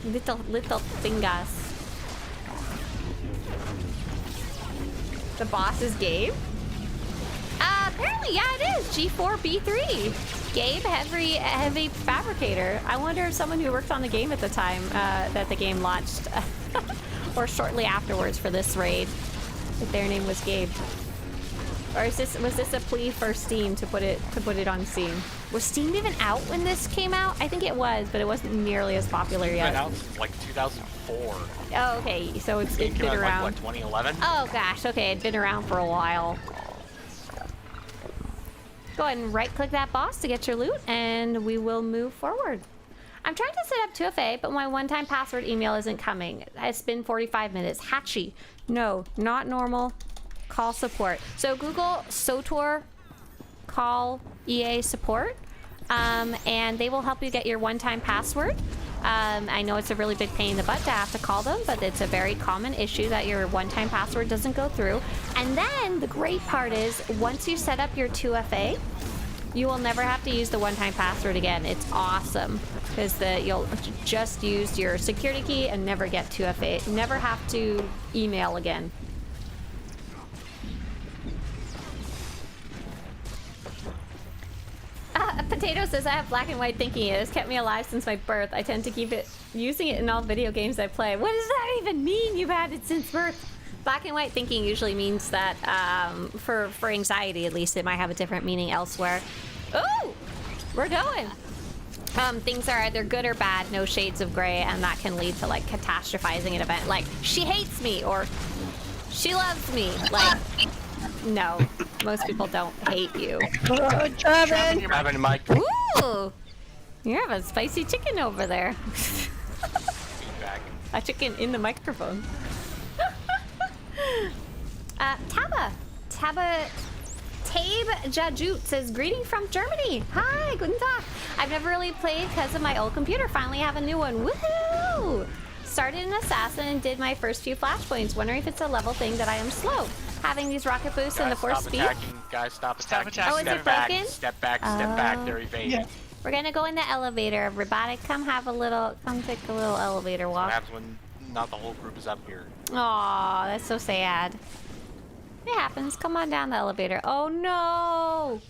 Little fingers. The boss's Gabe? Apparently, yeah, it is. G4B3. Gabe, heavy fabricator. I wonder if someone who worked on the game at the time that the game launched, or shortly afterwards for this raid, if their name was Gabe. Or was this a plea for Steam to put it on Steam? Was Steam even out when this came out? I think it was, but it wasn't nearly as popular yet. It's been out since like 2004. Oh, okay. So it's been around. Like, what, 2011? Oh gosh. Okay, it'd been around for a while. Go ahead and right-click that boss to get your loot, and we will move forward. I'm trying to set up 2FA, but my one-time password email isn't coming. It's been 45 minutes. Hatchy. No, not normal. Call support. So Google SWTOR, call EA support, and they will help you get your one-time password. I know it's a really big pain in the butt to have to call them, but it's a very common issue that your one-time password doesn't go through. And then the great part is, once you set up your 2FA, you will never have to use the one-time password again. It's awesome because you'll just use your security key and never get 2FA. Never have to email again. Potato says, I have black and white thinking. It has kept me alive since my birth. I tend to keep using it in all video games I play. What does that even mean? You've had it since birth. Black and white thinking usually means that for anxiety, at least, it might have a different meaning elsewhere. Ooh, we're going. Things are either good or bad, no shades of gray, and that can lead to like catastrophizing an event. Like, she hates me, or she loves me. Like, no, most people don't hate you. Oh, Trevin! You're having a mic. Ooh, you have a spicy chicken over there. A chicken in the microphone. Tabe Jajut says, greeting from Germany. Hi, guten Tag. I've never really played because of my old computer. Finally have a new one. Woohoo! Started an assassin and did my first few flashpoints. Wondering if it's a level thing that I am slow. Having these rocket boosts and the force speed. Guys, stop attacking. Oh, is it broken? Step back, step back. They're evading. Yeah. We're gonna go in the elevator. Everybody, come take a little elevator walk. What happens when not the whole group is up here? Aw, that's so sad. It happens. Come on down the elevator. Oh no!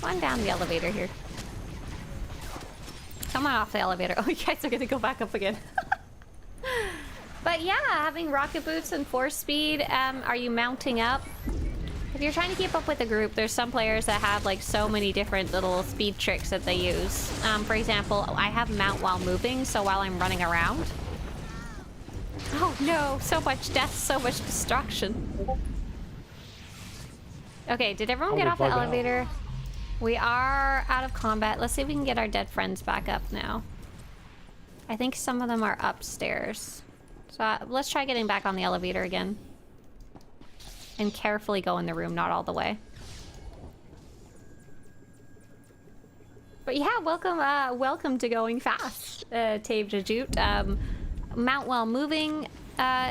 Come on down the elevator here. Come on off the elevator. Oh, you guys are gonna go back up again. But yeah, having rocket boots and force speed, are you mounting up? If you're trying to keep up with the group, there's some players that have like so many different little speed tricks that they use. For example, I have mount while moving, so while I'm running around. Oh no, so much death, so much destruction. Okay, did everyone get off the elevator? We are out of combat. Let's see if we can get our dead friends back up now. I think some of them are upstairs. So let's try getting back on the elevator again. And carefully go in the room, not all the way. But yeah, welcome to going fast, Tabe Jajut. Mount while moving.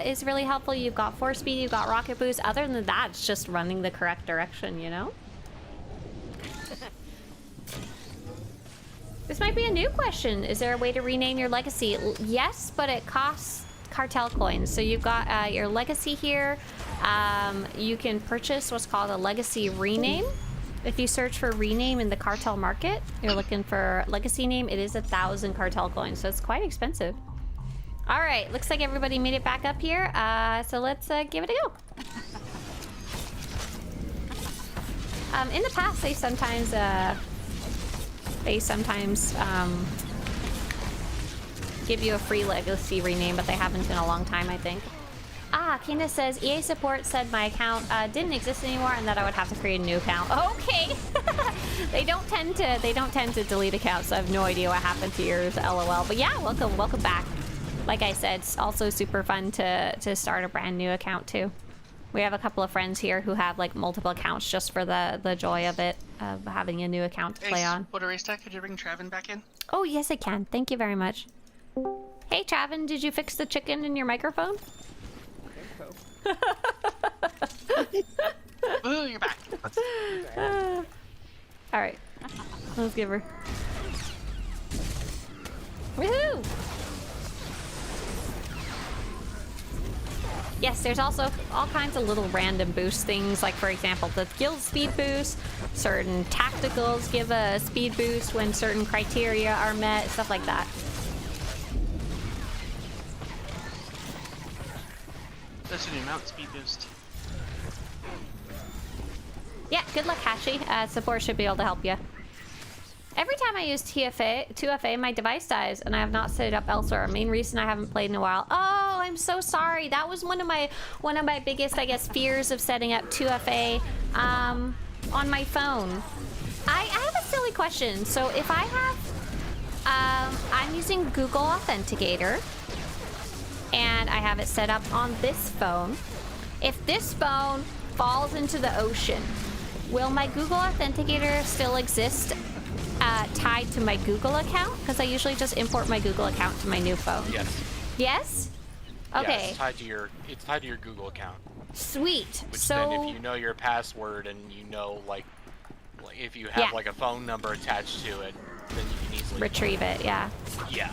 is really helpful. You've got force speed, you've got rocket boost. Other than that, it's just running the correct direction, you know? This might be a new question. Is there a way to rename your legacy? Yes, but it costs cartel coins. So you've got your legacy here. You can purchase what's called a legacy rename. If you search for rename in the cartel market, you're looking for legacy name, it is 1,000 cartel coins, so it's quite expensive. All right, looks like everybody made it back up here. So let's give it a go. In the past, they sometimes give you a free legacy rename, but they haven't in a long time, I think. Kina says EA support said my account didn't exist anymore and that I would have to create a new account. Okay. They don't tend to delete accounts, so I have no idea what happened to yours, LOL. But yeah, welcome back. Like I said, it's also super fun to start a brand new account too. We have a couple of friends here who have like multiple accounts just for the joy of it, of having a new account to play on. Swtorista, could you bring Travin back in? Oh yes, I can. Thank you very much. Hey Travin, did you fix the chicken in your microphone? Ooh, you're back. All right, let's give her. Woohoo! Yes, there's also all kinds of little random boost things, like for example, the guild speed boost. Certain tacticals give a speed boost when certain criteria are met, stuff like that. That's a new mount speed boost. Yeah, good luck, Hashi. Support should be able to help you. Every time I use 2FA, my device dies, and I have not set it up elsewhere. Main reason I haven't played in a while. Oh, I'm so sorry. That was one of my biggest, I guess, fears of setting up 2FA on my phone. I have a silly question. So if I have, I'm using Google Authenticator, and I have it set up on this phone. If this phone falls into the ocean, will my Google Authenticator still exist tied to my Google account? Because I usually just import my Google account to my new phone. Yes. Yes? Okay. Yeah, it's tied to your Google account. Sweet. Which so then, if you know your password and you know like if you have like a phone number attached to it, then you can easily retrieve it. Yeah. Yeah.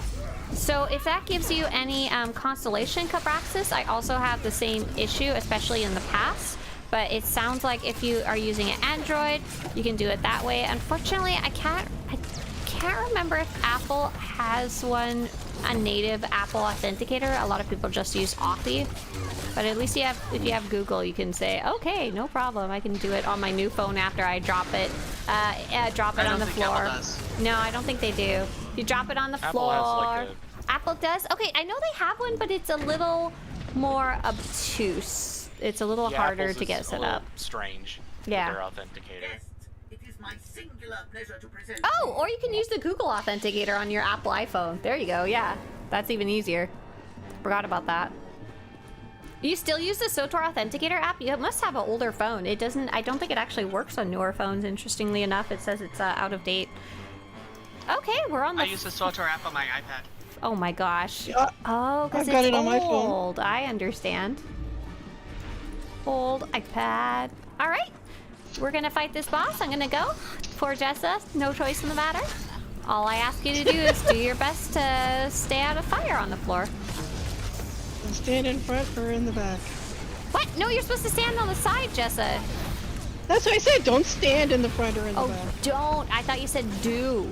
So if that gives you any constellation Cabraxis, I also have the same issue, especially in the past. But it sounds like if you are using an Android, you can do it that way. Unfortunately, I can't remember if Apple has a native Apple authenticator. A lot of people just use Authy. But at least if you have Google, you can say, okay, no problem. I can do it on my new phone after I drop it on the floor. Apple does. No, I don't think they do. You drop it on the floor. Has like Apple does? Okay, I know they have one, but it's a little more obtuse. It's a little harder Apple's to get is set a little up. Strange. Yeah. With their authenticator. It is my singular pleasure to present. Oh, or you can use the Google Authenticator on your Apple iPhone. There you go. Yeah, that's even easier. Forgot about that. You still use the SWTOR Authenticator app? You must have an older phone. It doesn't. I don't think it actually works on newer phones. Interestingly enough, it says it's out of date. Okay, we're on the. I use the SWTOR app on my iPad. Oh my gosh. Oh, because I've got it's it on my phone. old. I understand. Old iPad. All right, we're gonna fight this boss. I'm gonna go for Jessa. No choice in the matter. All I ask you to do is do your best to stay out of fire on the floor. Stand in front or in the back. What? No, you're supposed to stand on the side, Jessa. That's what I said. Don't stand in the front or in the Oh, back. don't. I thought you said do.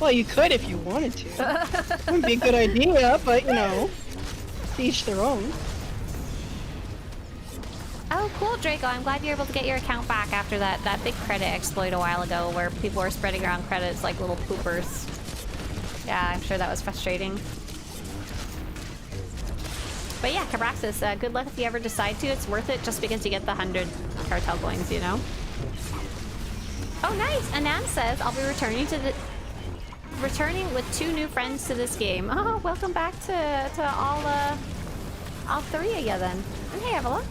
Well, you could if you wanted to. Wouldn't be a good idea, but you know, to each their own. Oh, cool, Draco. I'm glad you're able to get your account back after that big credit exploit a while ago where people were spreading around credits like little poopers. Yeah, I'm sure that was frustrating. But yeah, Cabraxis, good luck if you ever decide to. It's worth it just because you get the 100 cartel coins, you know? Oh, nice. Anand says, I'll be returning with 2 new friends to this game. Oh, welcome back to all 3 of you then. And hey, Evelyn.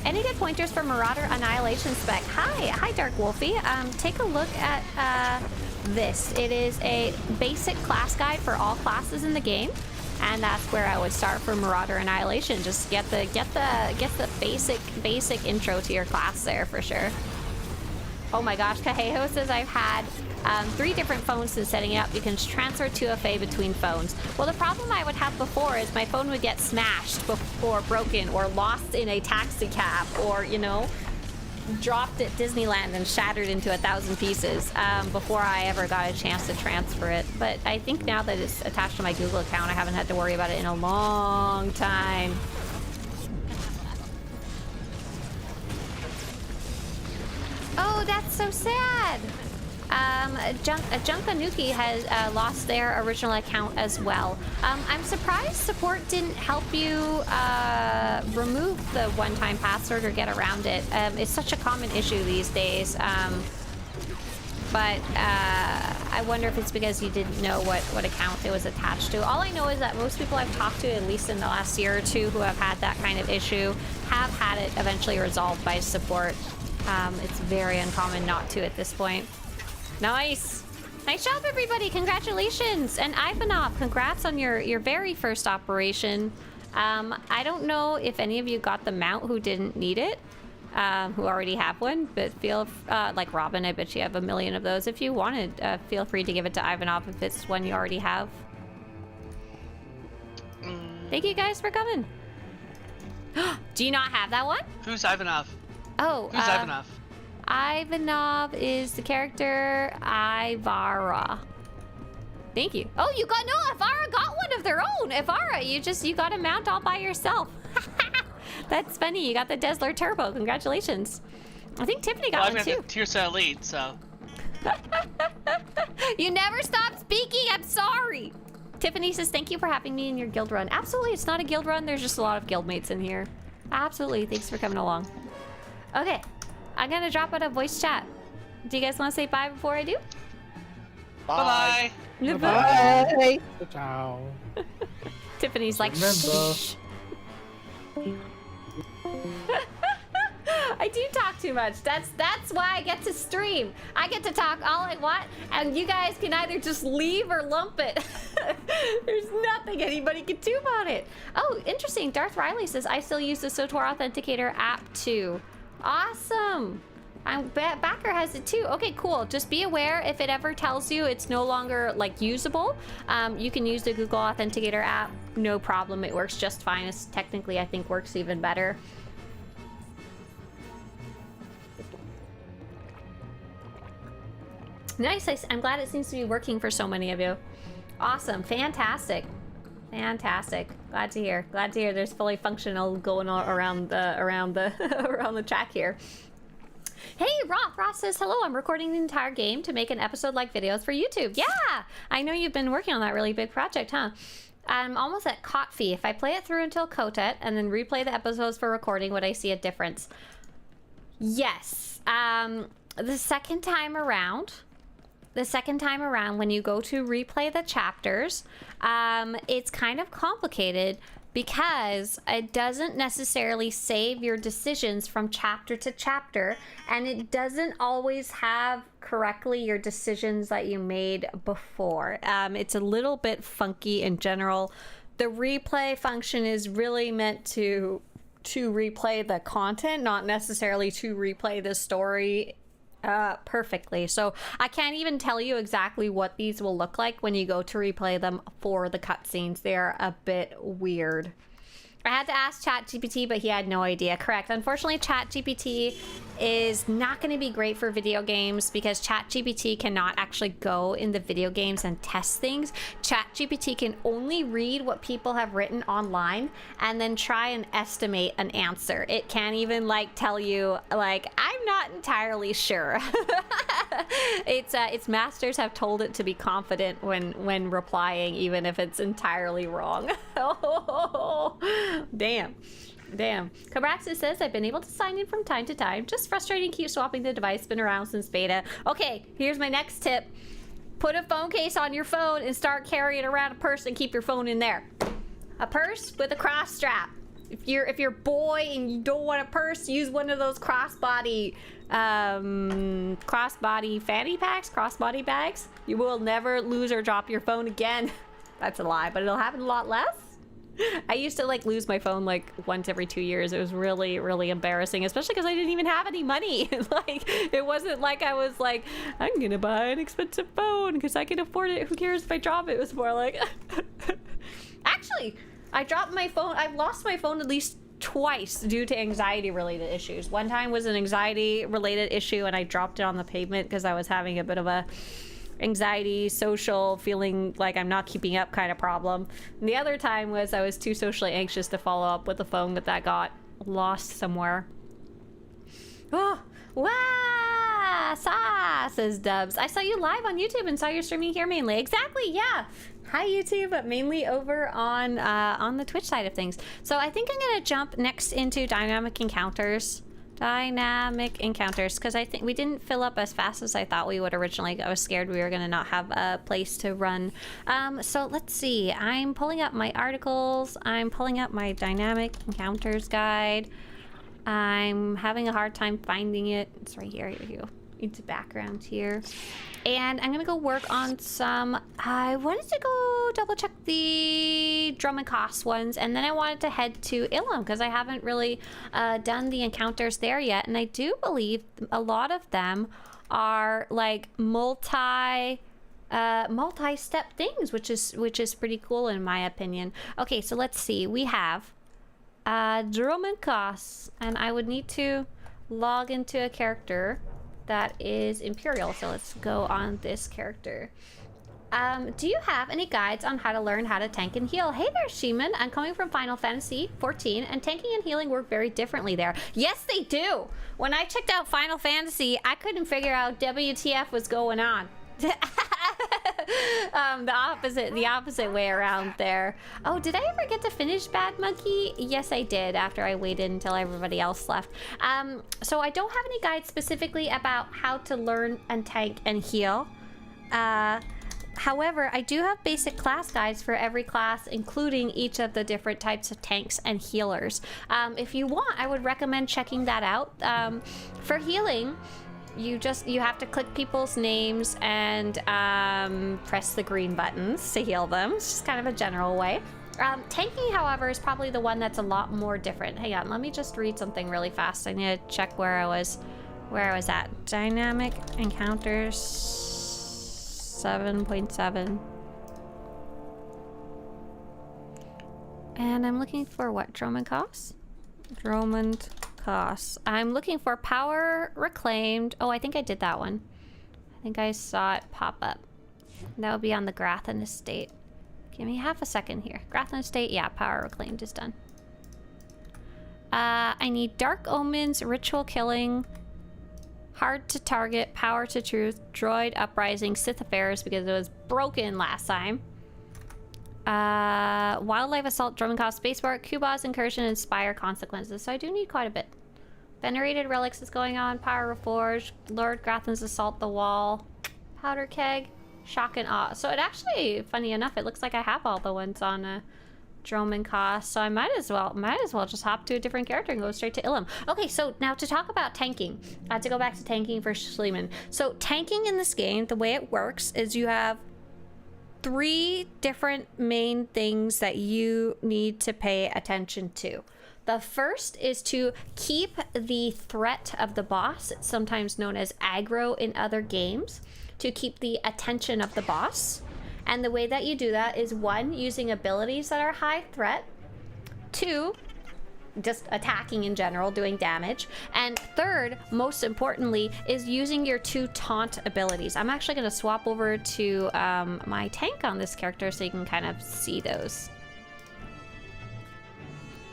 Any good pointers for Marauder Annihilation spec? Hi, Dark Wolfie. Take a look at this. It is a basic class guide for all classes in the game. And that's where I would start for Marauder Annihilation. Just get the basic intro to your class there for sure. Oh my gosh, Kaheho says I've had 3 different phones since setting it up. You can transfer 2FA between phones. Well, the problem I would have before is my phone would get smashed or broken or lost in a taxi cab or, you know, dropped at Disneyland and shattered into 1,000 pieces before I ever got a chance to transfer it. But I think now that it's attached to my Google account, I haven't had to worry about it in a long time. Oh, that's so sad. Junkanuki has lost their original account as well. I'm surprised support didn't help you remove the one-time password or get around it. It's such a common issue these days. But I wonder if it's because you didn't know what account it was attached to. All I know is that most people I've talked to, at least in the last year or two, who have had that kind of issue, have had it eventually resolved by support. It's very uncommon not to at this point. Nice! Nice job, everybody! Congratulations! And Ivanov, congrats on your very first operation. I don't know if any of you got the mount who didn't need it, who already have one, but feel, like Robin, I bet you have a million of those. If you wanted, feel free to give it to Ivanov if it's one you already have. Thank you guys for coming. Do you not have that one? Who's Ivanov? Oh, Who's Ivanov? Ivanov is the character Ivara. Thank you. Oh, you got, no, Ivara got one of their own. Ivara, you got a mount all by yourself. That's funny. You got the Desler Turbo. Congratulations. I think Tiffany got one too. I've got the Tirsa Elite, so. You never stop speaking. I'm sorry. Tiffany says, thank you for having me in your guild run. Absolutely. It's not a guild run. There's just a lot of guild mates in here. Absolutely. Thanks for coming along. Okay. I'm going to drop out of voice chat. Do you guys want to say bye before I do? Bye. Bye. Bye. Ciao. Tiffany's like, Remember. shh. I do talk too much. That's why I get to stream. I get to talk all I want, and you guys can either just leave or lump it. There's nothing anybody can do about it. Oh, interesting. Darth Riley says, I still use the SWTOR Authenticator app too. Awesome. Backer has it too. Okay, cool. Just be aware if it ever tells you it's no longer like usable, you can use the Google Authenticator app. No problem. It works just fine. It's technically, I think, works even better. Nice. I'm glad it seems to be working for so many of you. Awesome. Fantastic. Fantastic. Glad to hear. Glad to hear there's fully functional going on around the track here. Hey, Ross says, hello, I'm recording the entire game to make an episode-like videos for YouTube. Yeah! I know you've been working on that really big project, huh? I'm almost at Kotfi. If I play it through until Kotet and then replay the episodes for recording, would I see a difference? Yes. The second time around, when you go to replay the chapters, it's kind of complicated because it doesn't necessarily save your decisions from chapter to chapter, and it doesn't always have correctly your decisions that you made before. It's a little bit funky in general. The replay function is really meant to replay the content, not necessarily to replay the story perfectly. So I can't even tell you exactly what these will look like when you go to replay them for the cutscenes. They're a bit weird. I had to ask ChatGPT, but he had no idea. Correct. Unfortunately, ChatGPT is not going to be great for video games because ChatGPT cannot actually go in the video games and test things. ChatGPT can only read what people have written online and then try and estimate an answer. It can't even like tell you like, I'm not entirely sure. Its masters have told it to be confident when replying, even if it's entirely wrong. Damn. Cabraxis says, I've been able to sign in from time to time. Just frustrating, keep swapping the device, been around since beta. Okay, here's my next tip. Put a phone case on your phone and start carrying around a purse and keep your phone in there. A purse with a cross strap. If you're a boy and you don't want a purse, use one of those crossbody fanny packs, crossbody bags. You will never lose or drop your phone again. That's a lie, but it'll happen a lot less. I used to like lose my phone like once every 2 years. It was really, really embarrassing, especially because I didn't even have any money. Like, it wasn't like I was like, I'm gonna buy an expensive phone because I can afford it. Who cares if I drop it? It was more like, actually, I dropped my phone. I've lost my phone at least twice due to anxiety related issues. One time was an anxiety related issue and I dropped it on the pavement because I was having a bit of a anxiety, social, feeling like I'm not keeping up kind of problem. And the other time was I was too socially anxious to follow up with a phone that got lost somewhere. Oh, wow, says Dubs. I saw you live on YouTube and saw your streaming here mainly. Exactly, yeah. Hi YouTube, but mainly over on the Twitch side of things. So I think I'm gonna jump next into dynamic encounters. Because I think we didn't fill up as fast as I thought we would originally. I was scared we were gonna not have a place to run. So let's see. I'm pulling up my articles. I'm pulling up my dynamic encounters guide. I'm having a hard time finding it. It's right here. Here you go. It's background here. And I'm gonna go work on some. I wanted to go double check the drum and cost ones, and then I wanted to head to Ilum because I haven't really done the encounters there yet. And I do believe a lot of them are like multi-step things, which is pretty cool in my opinion. Okay, so let's see. We have drum and costs, and I would need to log into a character that is Imperial. So let's go on this character. Do you have any guides on how to learn how to tank and heal? Hey there, Sheeman. I'm coming from Final Fantasy 14, and tanking and healing work very differently there. Yes, they do. When I checked out Final Fantasy, I couldn't figure out WTF was going on. The opposite way around there. Oh, did I ever get to finish Bad Monkey? Yes, I did, after I waited until everybody else left. So I don't have any guides specifically about how to learn and tank and heal. However, I do have basic class guides for every class, including each of the different types of tanks and healers. If you want, I would recommend checking that out. For healing, you have to click people's names and press the green buttons to heal them. It's just kind of a general way. Tanking, however, is probably the one that's a lot more different. Hang on, let me just read something really fast. I need to check where I was at. Dynamic encounters 7.7. And I'm looking for what? Dromund costs? Dromund costs. I'm looking for power reclaimed. Oh, I think I did that one. I think I saw it pop up. That would be on the Grathan Estate. Give me half a second here. Grathan Estate, yeah, power reclaimed is done. I need Dark Omens, Ritual Killing, Hard to Target, Power to Truth, Droid Uprising, Sith Affairs because it was broken last time. Wildlife Assault, Drum and Cost, Spacebar, Kubas, Incursion, and Spire Consequences. So I do need quite a bit. Venerated Relics is going on, Power Reforged, Lord Grathan's Assault the Wall, Powder Keg, Shock and Awe. So it actually, funny enough, it looks like I have all the ones on Drum and Cost, so I might as well just hop to a different character and go straight to Ilum. Okay, so now to talk about tanking. I have to go back to tanking for Schliemann. So tanking in this game, the way it works is you have 3 different main things that you need to pay attention to. The first is to keep the threat of the boss, it's sometimes known as aggro in other games, to keep the attention of the boss. And the way that you do that is 1, using abilities that are high threat, 2, just attacking in general, doing damage, and 3rd, most importantly, is using your 2 taunt abilities. I'm actually going to swap over to my tank on this character so you can kind of see those.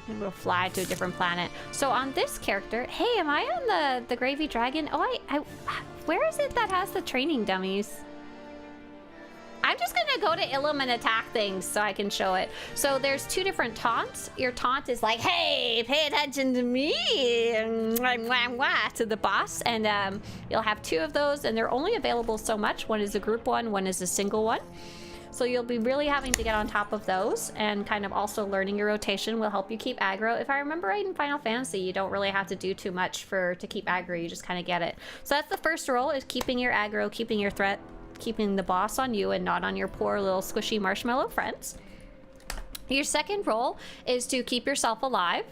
And we'll fly to a different planet. So on this character, hey, am I on the Gravy Dragon? Oh, where is it that has the training dummies? I'm just gonna go to Ilum and attack things so I can show it. So there's 2 different taunts. Your taunt is like, hey, pay attention to me, to the boss. And you'll have 2 of those, and they're only available so much. One is a group one, one is a single one. So you'll be really having to get on top of those, and kind of also learning your rotation will help you keep aggro. If I remember right in Final Fantasy, you don't really have to do too much to keep aggro, you just kind of get it. So that's the first role, is keeping your aggro, keeping your threat. keeping the boss on you and not on your poor little squishy marshmallow friends. Your second role is to keep yourself alive.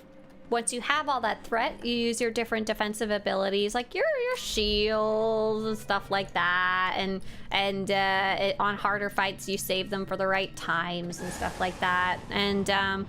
Once you have all that threat, you use your different defensive abilities, like your shields and stuff like that, and on harder fights you save them for the right times and stuff like that, and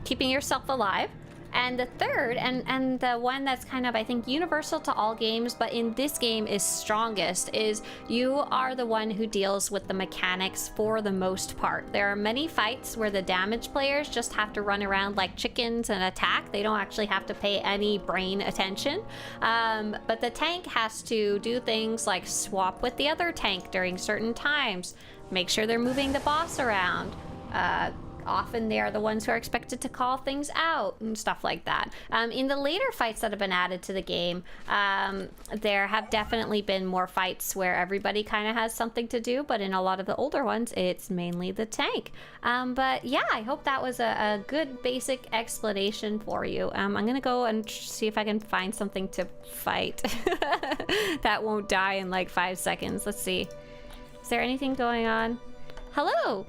keeping yourself alive. And the third, and the one that's kind of, I think, universal to all games, but in this game is strongest, is you are the one who deals with the mechanics for the most part. There are many fights where the damage players just have to run around like chickens and attack. They don't actually have to pay any brain attention. But the tank has to do things like swap with the other tank during certain times, make sure they're moving the boss around. Often they are the ones who are expected to call things out and stuff like that. In the later fights that have been added to the game, there have definitely been more fights where everybody kind of has something to do, but in a lot of the older ones, it's mainly the tank. But yeah, I hope that was a good basic explanation for you. I'm gonna go and see if I can find something to fight that won't die in like 5 seconds. Let's see. Is there anything going on? Hello!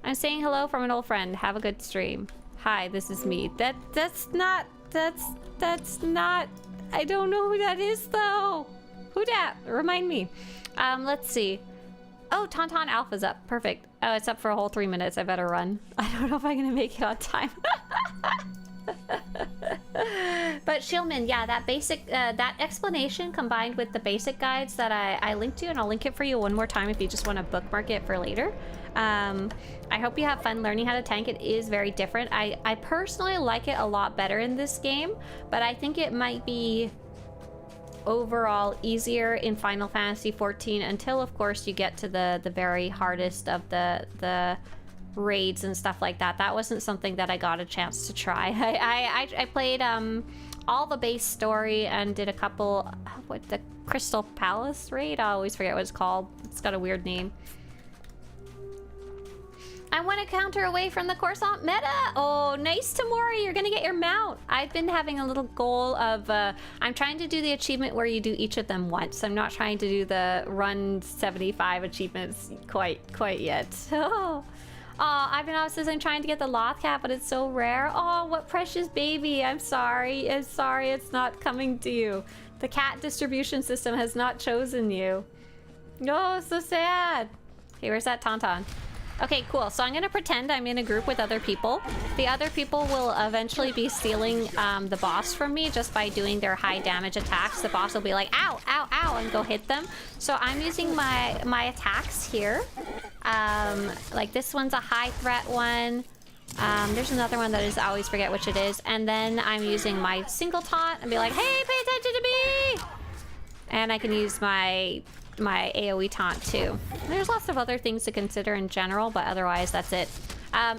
I'm saying hello from an old friend. Have a good stream. Hi, this is me. That's not, I don't know who that is though. Who dat? Remind me. Let's see. Oh, Tauntaun Alpha's up. Perfect. Oh, it's up for a whole 3 minutes. I better run. I don't know if I'm gonna make it on time. But Shieldman, yeah, that basic, that explanation combined with the basic guides that I linked to, and I'll link it for you one more time if you just want to bookmark it for later. I hope you have fun learning how to tank. It is very different. I personally like it a lot better in this game, but I think it might be overall easier in Final Fantasy XIV until, of course, you get to the very hardest of the raids and stuff like that. That wasn't something that I got a chance to try. I played all the base story and did a couple, what, the Crystal Palace raid? I always forget what it's called. It's got a weird name. I want to counter away from the Coruscant meta. Oh, nice, Tamori. You're going to get your mount. I've been having a little goal of, I'm trying to do the achievement where you do each of them once. I'm not trying to do the run 75 achievements quite yet. Oh, I've been out since I'm trying to get the Loth cat, but it's so rare. Oh, what precious baby. I'm sorry. It's not coming to you. The cat distribution system has not chosen you. No, so sad. Okay, where's that Tauntaun? Okay, cool. So I'm gonna pretend I'm in a group with other people. The other people will eventually be stealing the boss from me just by doing their high damage attacks. The boss will be like, ow, ow, ow, and go hit them. So I'm using my attacks here. Like this one's a high threat one. There's another one that I always forget which it is. And then I'm using my single taunt and be like, hey, pay attention to me! And I can use my AoE taunt too. There's lots of other things to consider in general, but otherwise that's it.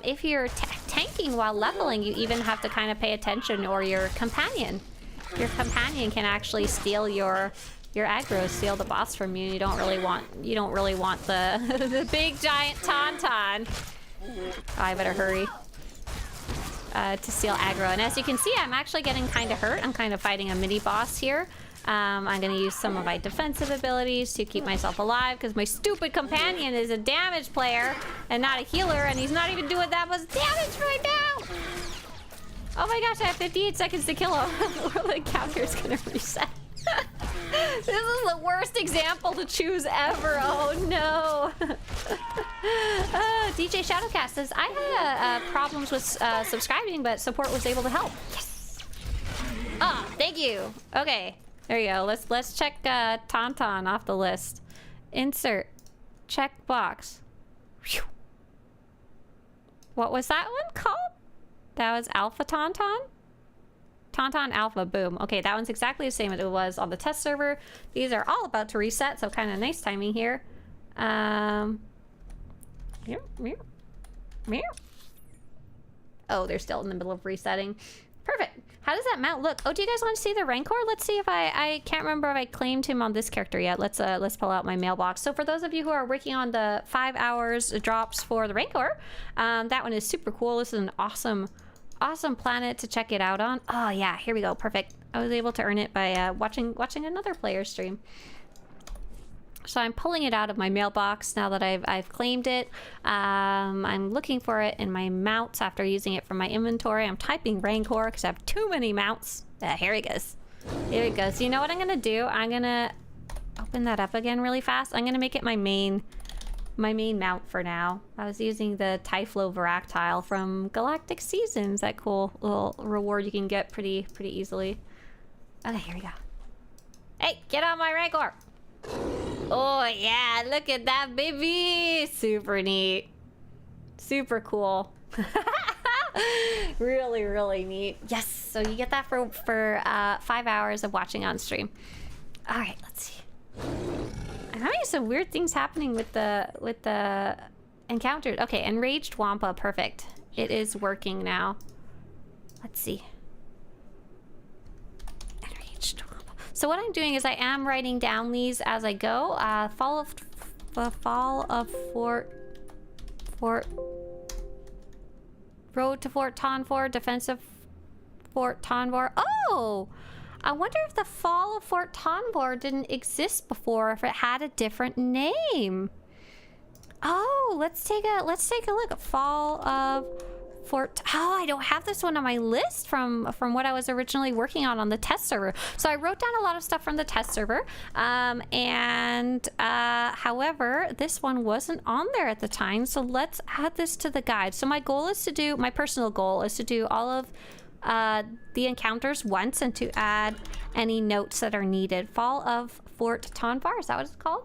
If you're tanking while leveling, you even have to kind of pay attention, or your companion. Your companion can actually steal your aggro, steal the boss from you. You don't really want the the big giant Tauntaun. Oh, I better hurry. To steal aggro. And as you can see, I'm actually getting kind of hurt. I'm kind of fighting a mini boss here. I'm gonna use some of my defensive abilities to keep myself alive, because my stupid companion is a damage player and not a healer, and he's not even doing that much damage right now. Oh my gosh, I have 58 seconds to kill him, or the counter's gonna reset. This is the worst example to choose ever. Oh no. DJ Shadowcast says, I had problems with subscribing, but support was able to help. Yes. Oh, thank you. Okay. There you go. Let's check Tauntaun off the list. Insert. Check box. Whew. What was that one called? That was Alpha Tauntaun? Tauntaun Alpha, boom. Okay, that one's exactly the same as it was on the test server. These are all about to reset, so kind of nice timing here. Meow. Oh, they're still in the middle of resetting. Perfect. How does that mount look? Oh, do you guys want to see the Rancor? Let's see if I can't remember if I claimed him on this character yet. Let's pull out my mailbox. So for those of you who are working on the 5 hours drops for the Rancor, that one is super cool. This is an awesome planet to check it out on. Oh yeah, here we go. Perfect. I was able to earn it by watching another player stream. So I'm pulling it out of my mailbox now that I've claimed it. I'm looking for it in my mounts after using it from my inventory. I'm typing Rancor because I have too many mounts. Here he goes. Here he goes. You know what I'm gonna do? I'm gonna open that up again really fast. I'm gonna make it my main mount for now. I was using the Typhlo Varactile from Galactic Seasons. That cool little reward you can get pretty easily. Okay, here we go. Hey, get on my Rancor! Oh yeah, look at that, baby! Super neat. Super cool. Really neat. Yes, so you get that for 5 hours of watching on stream. All right, let's see. I'm having some weird things happening with the encountered. Okay, enraged Wampa, perfect. It is working now. Let's see. Enraged Wampa. So what I'm doing is I am writing down these as I go. Fall of Fort. Road to Fort Tonfor, defensive Fort Tonfor. Oh! I wonder if the fall of Fort Tonfor didn't exist before, if it had a different name. Oh, let's take a look. Fall of Fort. Oh, I don't have this one on my list from what I was originally working on the test server. So I wrote down a lot of stuff from the test server, however, this one wasn't on there at the time. So let's add this to the guide. So my personal goal is to do all of the encounters once and to add any notes that are needed. Fall of Fort Tonfor, is that what it's called?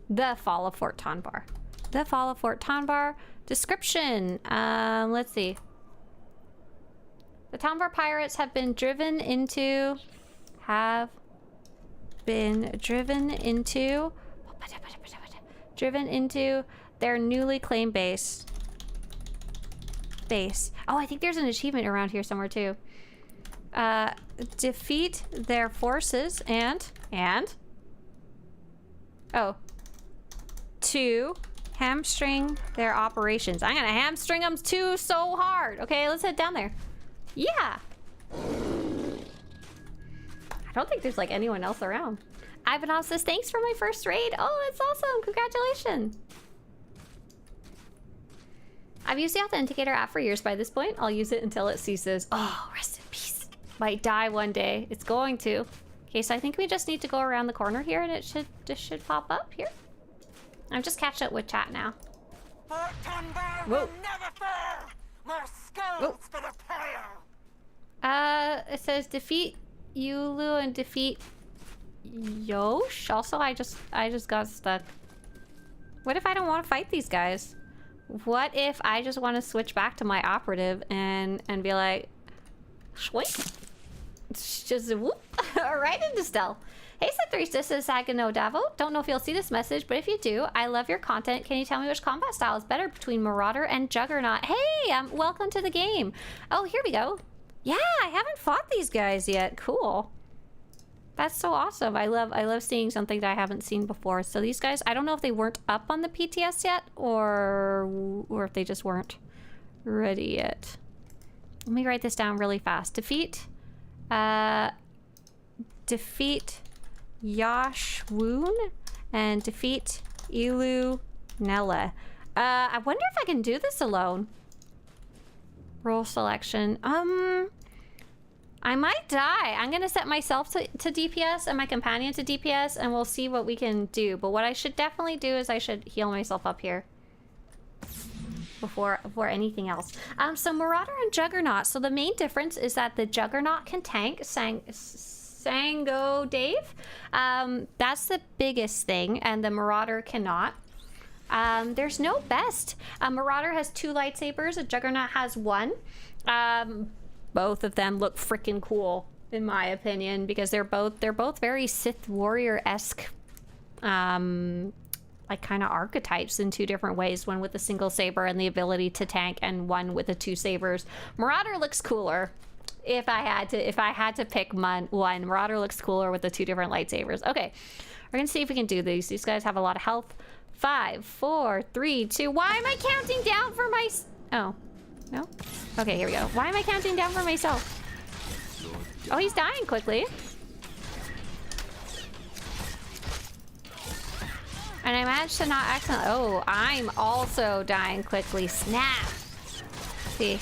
The Fall of Fort Tonfor. The Fall of Fort Tonfor. Description. Let's see. The Tonfor pirates have been driven into their newly claimed base. Oh, I think there's an achievement around here somewhere too. Defeat their forces and to hamstring their operations. I'm gonna hamstring them too so hard. Okay, let's head down there. Yeah. I don't think there's like anyone else around. Ivanov says, thanks for my first raid. Oh, that's awesome. Congratulations. I've used the Authenticator app for years by this point. I'll use it until it ceases. Oh, rest in peace. Might die one day. It's going to. Okay, so I think we just need to go around the corner here and it should pop up here. I'm just catching up with chat now. Whoa. It says defeat Yulu and defeat Yosh. Also, I just got stuck. What if I don't want to fight these guys? What if I just want to switch back to my operative and be like, shwink? Just whoop, right into stealth. Hey, Swtorista, says Sagano Davo. Don't know if you'll see this message, but if you do, I love your content. Can you tell me which combat style is better between Marauder and Juggernaut? Hey, welcome to the game. Oh, here we go. Yeah, I haven't fought these guys yet. Cool. That's so awesome. I love seeing something that I haven't seen before. So these guys, I don't know if they weren't up on the PTS yet or if they just weren't ready yet. Let me write this down really fast. Defeat Yashwoon and defeat Ilu Nella. I wonder if I can do this alone. Role selection. I might die. I'm gonna set myself to DPS and my companion to DPS and we'll see what we can do. But what I should definitely do is I should heal myself up here before anything else. So Marauder and Juggernaut. So the main difference is that the Juggernaut can tank Sango Dave. That's the biggest thing, and the Marauder cannot. There's no best. Marauder has 2 lightsabers, a Juggernaut has 1. Both of them look freaking cool, in my opinion, because they're both very Sith warrior-esque, like kind of archetypes in 2 different ways. One with a single saber and the ability to tank, and one with the 2 sabers. Marauder looks cooler. If I had to pick one, Marauder looks cooler with the 2 different lightsabers. Okay, we're gonna see if we can do these. These guys have a lot of health. 5, 4, 3, 2. Why am I counting down for my? Oh. No? Okay, here we go. Why am I counting down for myself? Oh, he's dying quickly. And I managed to not accidentally. Oh, I'm also dying quickly. Snap. Let's see.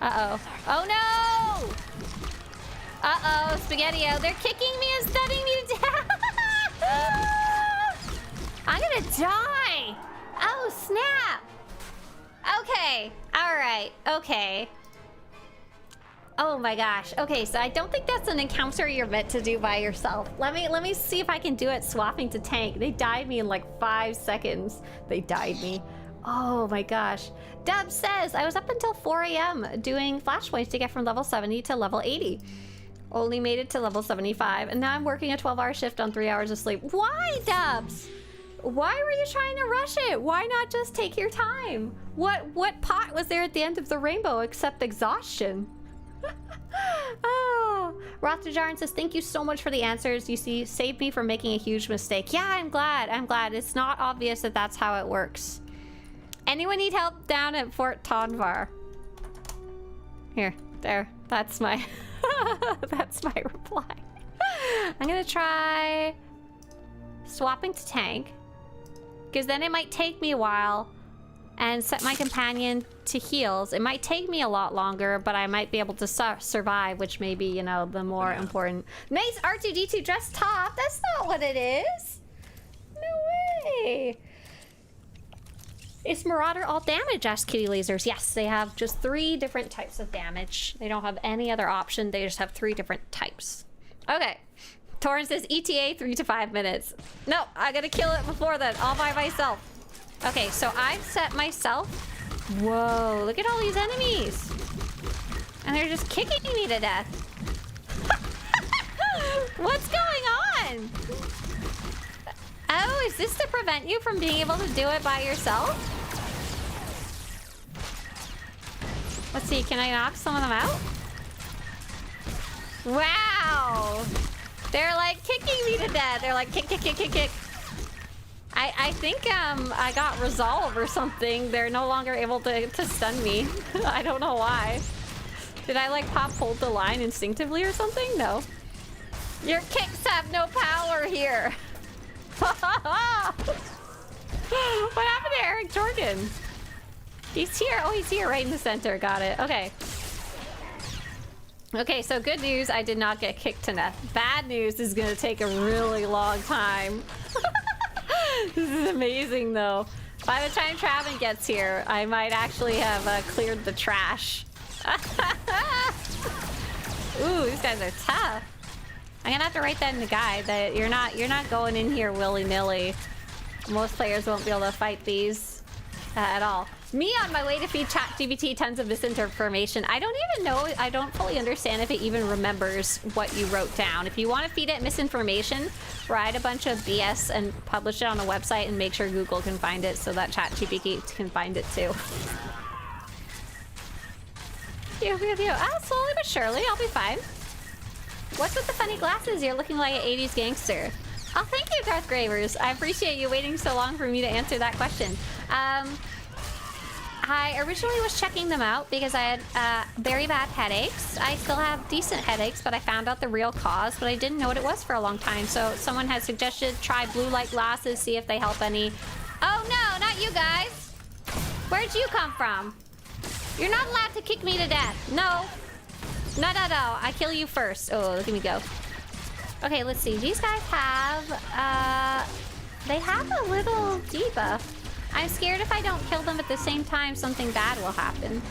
Uh-oh. Oh no! Uh-oh, Spaghetti-O. They're kicking me and stunning me to death. I'm gonna die. Oh, snap. Okay. All right. Okay. Oh my gosh. Okay, so I don't think that's an encounter you're meant to do by yourself. Let me see if I can do it swapping to tank. They died me in like 5 seconds. They died me. Oh my gosh. Deb says, I was up until 4 a.m. doing flashpoints to get from level 70 to level 80. Only made it to level 75, and now I'm working a 12-hour shift on 3 hours of sleep. Why, Dubs? Why were you trying to rush it? Why not just take your time? What pot was there at the end of the rainbow except exhaustion? Oh, Rothajarn says, thank you so much for the answers. You see, saved me from making a huge mistake. Yeah, I'm glad. It's not obvious that that's how it works. Anyone need help down at Fort Tonvar? Here, there. That's my that's my reply. I'm gonna try swapping to tank, because then it might take me a while, and set my companion to heals. It might take me a lot longer, but I might be able to survive, which may be, you know, the more important. Nice R2-D2 dress top. That's not what it is. No way. Is Marauder all damage? Asked Kitty Lasers. Yes, they have just 3 different types of damage. They don't have any other option. They just have 3 different types. Okay. Torrin says ETA 3 to 5 minutes. No, I gotta kill it before then, all by myself. Okay, so I've set myself. Whoa, look at all these enemies. And they're just kicking me to death. What's going on? Oh, is this to prevent you from being able to do it by yourself? Let's see, can I knock some of them out? Wow! They're like kicking me to death. They're like kick, kick, kick, kick, kick. I think I got resolve or something. They're no longer able to stun me. I don't know why. Did I like pop hold the line instinctively or something? No. Your kicks have no power here. What happened to Eric Jorgen? He's here. Oh, he's here right in the center. Got it. Okay. Okay, so good news, I did not get kicked to death. Bad news is gonna take a really long time. This is amazing, though. By the time Traven gets here, I might actually have cleared the trash. Ooh, these guys are tough. I'm gonna have to write that in the guide that you're not going in here willy-nilly. Most players won't be able to fight these at all. Me on my way to feed ChatGPT tons of misinformation. I don't even know, I don't fully understand if it even remembers what you wrote down. If you want to feed it misinformation, write a bunch of BS and publish it on a website and make sure Google can find it so that ChatGPT can find it too. Ah, slowly but surely, I'll be fine. What's with the funny glasses? You're looking like an 80s gangster. Oh, thank you, Darth Gravers. I appreciate you waiting so long for me to answer that question. I originally was checking them out because I had very bad headaches. I still have decent headaches, but I found out the real cause, but I didn't know what it was for a long time. So someone has suggested try blue light glasses, see if they help any. Oh no, not you guys. Where'd you come from? You're not allowed to kick me to death. No. No, no, no. I kill you first. Oh, look at me go. Okay, let's see. These guys have, they have a little debuff. I'm scared if I don't kill them at the same time, something bad will happen.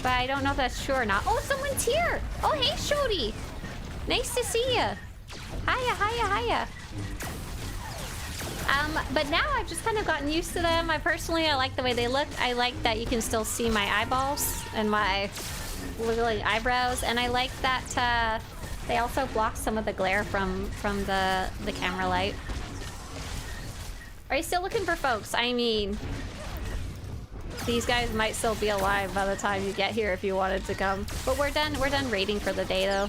But I don't know if that's true or not. Oh, someone's here! Oh, hey, Shody! Nice to see ya! Hiya, hiya, hiya! But now I've just kind of gotten used to them. I like the way they look. I like that you can still see my eyeballs and my wiggly eyebrows. And I like that they also block some of the glare from the camera light. Are you still looking for folks? I mean, these guys might still be alive by the time you get here if you wanted to come. But we're done raiding for the day though.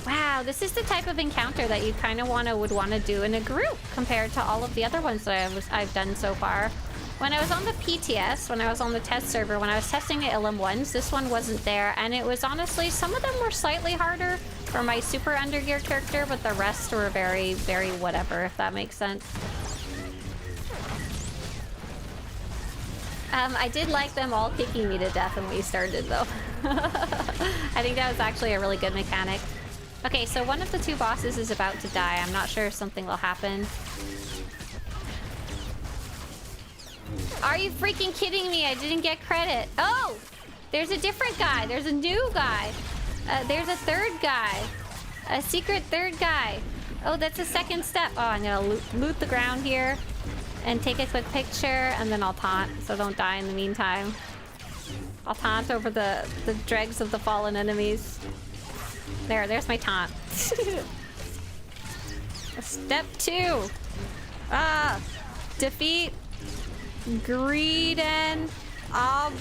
Wow, this is the type of encounter that you kind of would want to do in a group compared to all of the other ones that I've done so far. When I was on the PTS, when I was on the test server, when I was testing the LM1s, this one wasn't there, and it was honestly, some of them were slightly harder for my super undergear character, but the rest were very, very whatever, if that makes sense. I did like them all kicking me to death when we started, though. I think that was actually a really good mechanic. Okay, so one of the two bosses is about to die. I'm not sure if something will happen. Are you freaking kidding me? I didn't get credit. Oh! There's a different guy. There's a new guy. There's a third guy. A secret third guy. Oh, that's a second step. Oh, I'm gonna loot the ground here and take a quick picture, and then I'll taunt, so don't die in the meantime. I'll taunt over the dregs of the fallen enemies. There's my taunt. Step 2. Defeat Greeden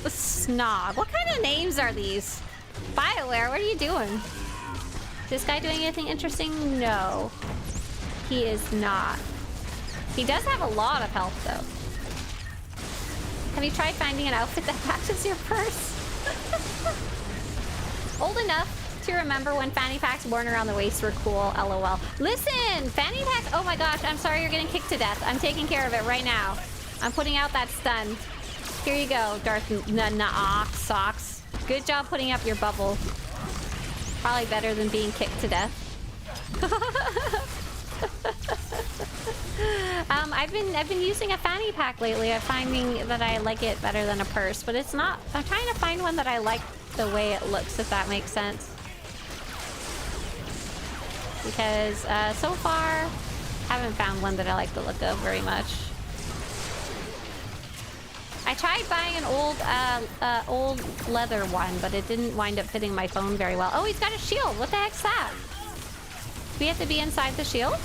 Snob. What kind of names are these? BioWare, what are you doing? Is this guy doing anything interesting? No. He is not. He does have a lot of health, though. Have you tried finding an outfit that matches your purse? Old enough to remember when fanny packs worn around the waist were cool, lol. Listen, fanny packs, oh my gosh, I'm sorry you're getting kicked to death. I'm taking care of it right now. I'm putting out that stun. Here you go, Darth Socks. Good job putting up your bubble. Probably better than being kicked to death. I've been using a fanny pack lately. I'm finding that I like it better than a purse, but it's not. I'm trying to find one that I like the way it looks, if that makes sense. Because so far, haven't found one that I like the look of very much. I tried buying an old leather one, but it didn't wind up fitting my phone very well. Oh, he's got a shield. What the heck's that? Do we have to be inside the shield?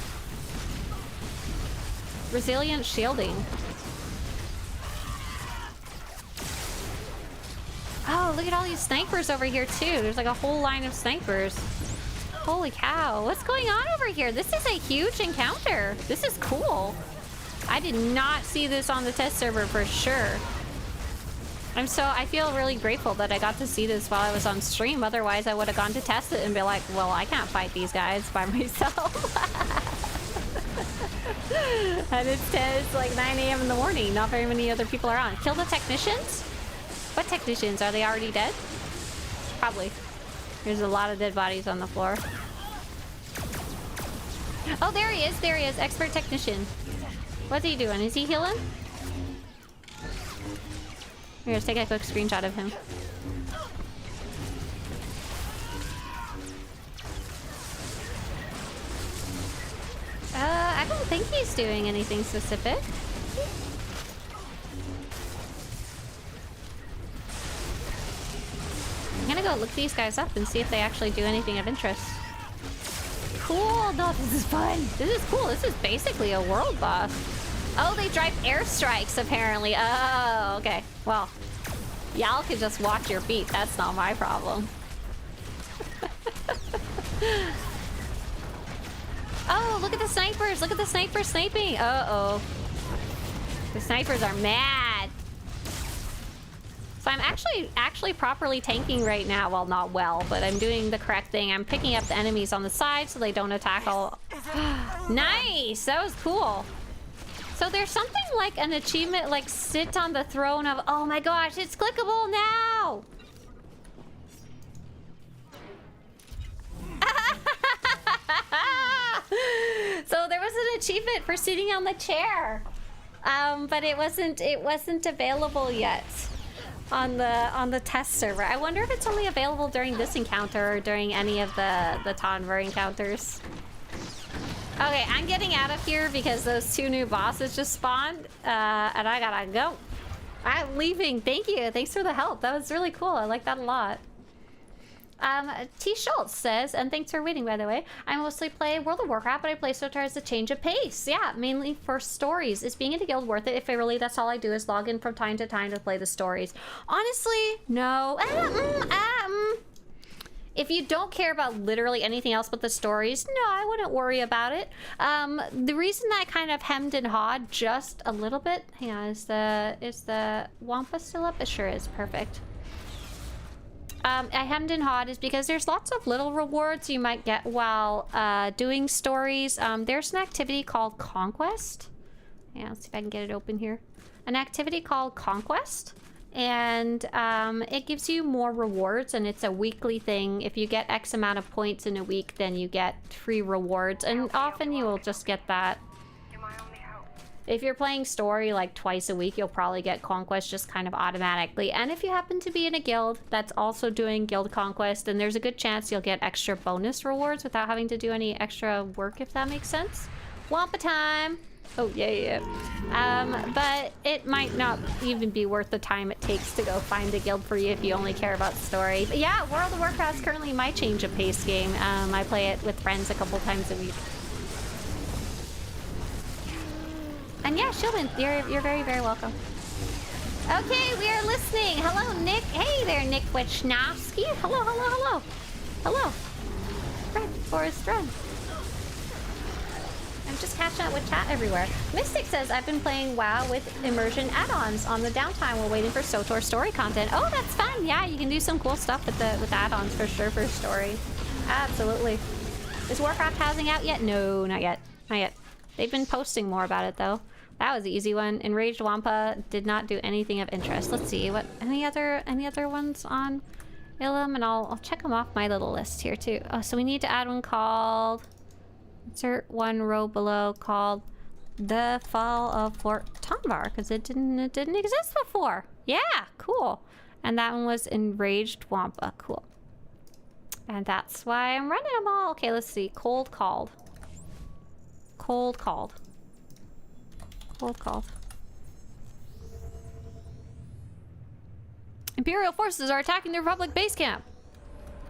Resilient shielding. Oh, look at all these snipers over here, too. There's like a whole line of snipers. Holy cow. What's going on over here? This is a huge encounter. This is cool. I did not see this on the test server for sure. I feel really grateful that I got to see this while I was on stream. Otherwise, I would have gone to test it and be like, well, I can't fight these guys by myself. And it's like 9 a.m. in the morning. Not very many other people are on. Kill the technicians? What technicians? Are they already dead? Probably. There's a lot of dead bodies on the floor. Oh, there he is. There he is. Expert technician. What's he doing? Is he healing? Here, let's take a quick screenshot of him. I don't think he's doing anything specific. I'm gonna go look these guys up and see if they actually do anything of interest. Cool! No, this is fun! This is cool! This is basically a world boss. Oh, they drive airstrikes, apparently. Oh, okay. Well, y'all can just watch your feet. That's not my problem. Oh, look at the snipers! Look at the snipers sniping! Uh-oh. The snipers are mad. So I'm actually properly tanking right now. Well, not well, but I'm doing the correct thing. I'm picking up the enemies on the side so they don't attack all... Nice! That was cool. So there's something like an achievement, like sit on the throne of... Oh my gosh, it's clickable now! So there was an achievement for sitting on the chair. But it wasn't available yet on the test server. I wonder if it's only available during this encounter or during any of the Tonver encounters. Okay, I'm getting out of here because those two new bosses just spawned, and I gotta go. I'm leaving. Thank you. Thanks for the help. That was really cool. I like that a lot. T. Schultz says, and thanks for waiting, by the way, I mostly play World of Warcraft, but I play SWTOR as a change of pace. Yeah, mainly for stories. Is being in a guild worth it? If that's all I do is log in from time to time to play the stories. Honestly, no. If you don't care about literally anything else but the stories, no, I wouldn't worry about it. The reason that I kind of hemmed and hawed just a little bit, hang on, is the Wampa still up? It sure is. Perfect. I hemmed and hawed is because there's lots of little rewards you might get while doing stories. There's an activity called Conquest. Yeah, let's see if I can get it open here. An activity called Conquest. And it gives you more rewards, and it's a weekly thing. If you get X amount of points in a week, then you get free rewards, and often you will just get that. If you're playing story like twice a week, you'll probably get Conquest just kind of automatically. And if you happen to be in a guild that's also doing guild Conquest, then there's a good chance you'll get extra bonus rewards without having to do any extra work, if that makes sense. Wampa time! Oh, yeah. But it might not even be worth the time it takes to go find a guild for you if you only care about story. But yeah, World of Warcraft's currently my change of pace game. I play it with friends a couple times a week. And yeah, Shieldman, you're very, very welcome. Okay, we are listening. Hello, Nick. Hey there, Nick Wichnowski. Hello. Red Forest Run. I'm just catching up with chat everywhere. Mystic says, I've been playing WoW with immersion add-ons on the downtime while waiting for SWTOR story content. Oh, that's fun. Yeah, you can do some cool stuff with the add-ons for sure for story. Absolutely. Is Warcraft housing out yet? No, not yet. They've been posting more about it though. That was the easy one. Enraged Wampa did not do anything of interest. Let's see what any other ones on Ilum, and I'll check them off my little list here too. Oh, so we need to add one called, insert one row below, called The Fall of Fort Tonvar, because it didn't exist before. Yeah, cool. And that one was Enraged Wampa. Cool. And that's why I'm running them all. Okay, let's see. Cold called. Imperial forces are attacking the Republic base camp.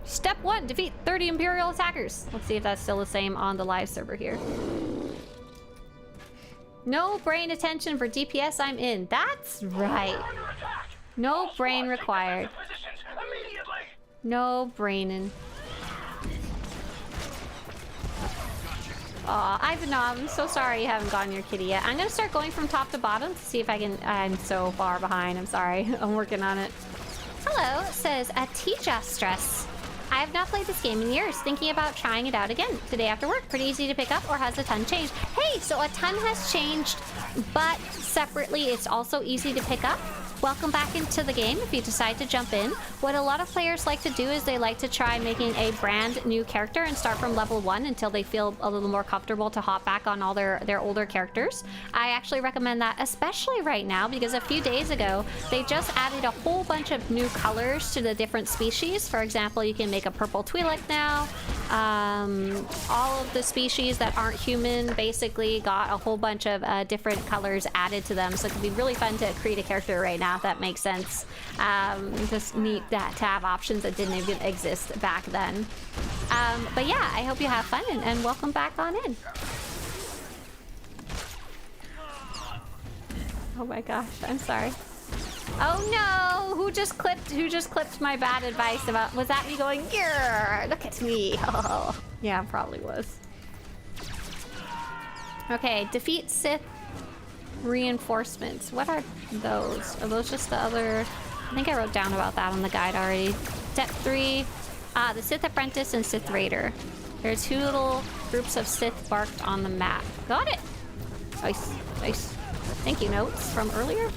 Step 1, defeat 30 Imperial attackers. Let's see if that's still the same on the live server here. No brain attention for DPS, I'm in. That's right. No brain required. No brainin'. Aw, I'm so sorry you haven't gotten your kitty yet. I'm gonna start going from top to bottom to see if I can. I'm so far behind. I'm sorry. I'm working on it. Hello, it says Atija Stress. I have not played this game in years, thinking about trying it out again. Today after work, pretty easy to pick up, or has a ton changed? Hey, so a ton has changed, but separately it's also easy to pick up. Welcome back into the game if you decide to jump in. What a lot of players like to do is they like to try making a brand new character and start from level 1 until they feel a little more comfortable to hop back on all their older characters. I actually recommend that, especially right now, because a few days ago, they just added a whole bunch of new colors to the different species. For example, you can make a purple Twi'lek now. All of the species that aren't human basically got a whole bunch of different colors added to them, so it can be really fun to create a character right now, if that makes sense. Just neat that to have options that didn't even exist back then. But yeah, I hope you have fun and welcome back on in. Oh my gosh, I'm sorry. Oh no! Who just clipped my bad advice about, was that me going, grrr, look at me. Oh, yeah, probably was. Okay, defeat Sith reinforcements. What are those? Are those just the other? I think I wrote down about that on the guide already. Step 3, the Sith Apprentice and Sith Raider. There are 2 little groups of Sith marked on the map. Got it! Nice. Thank you, notes from earlier.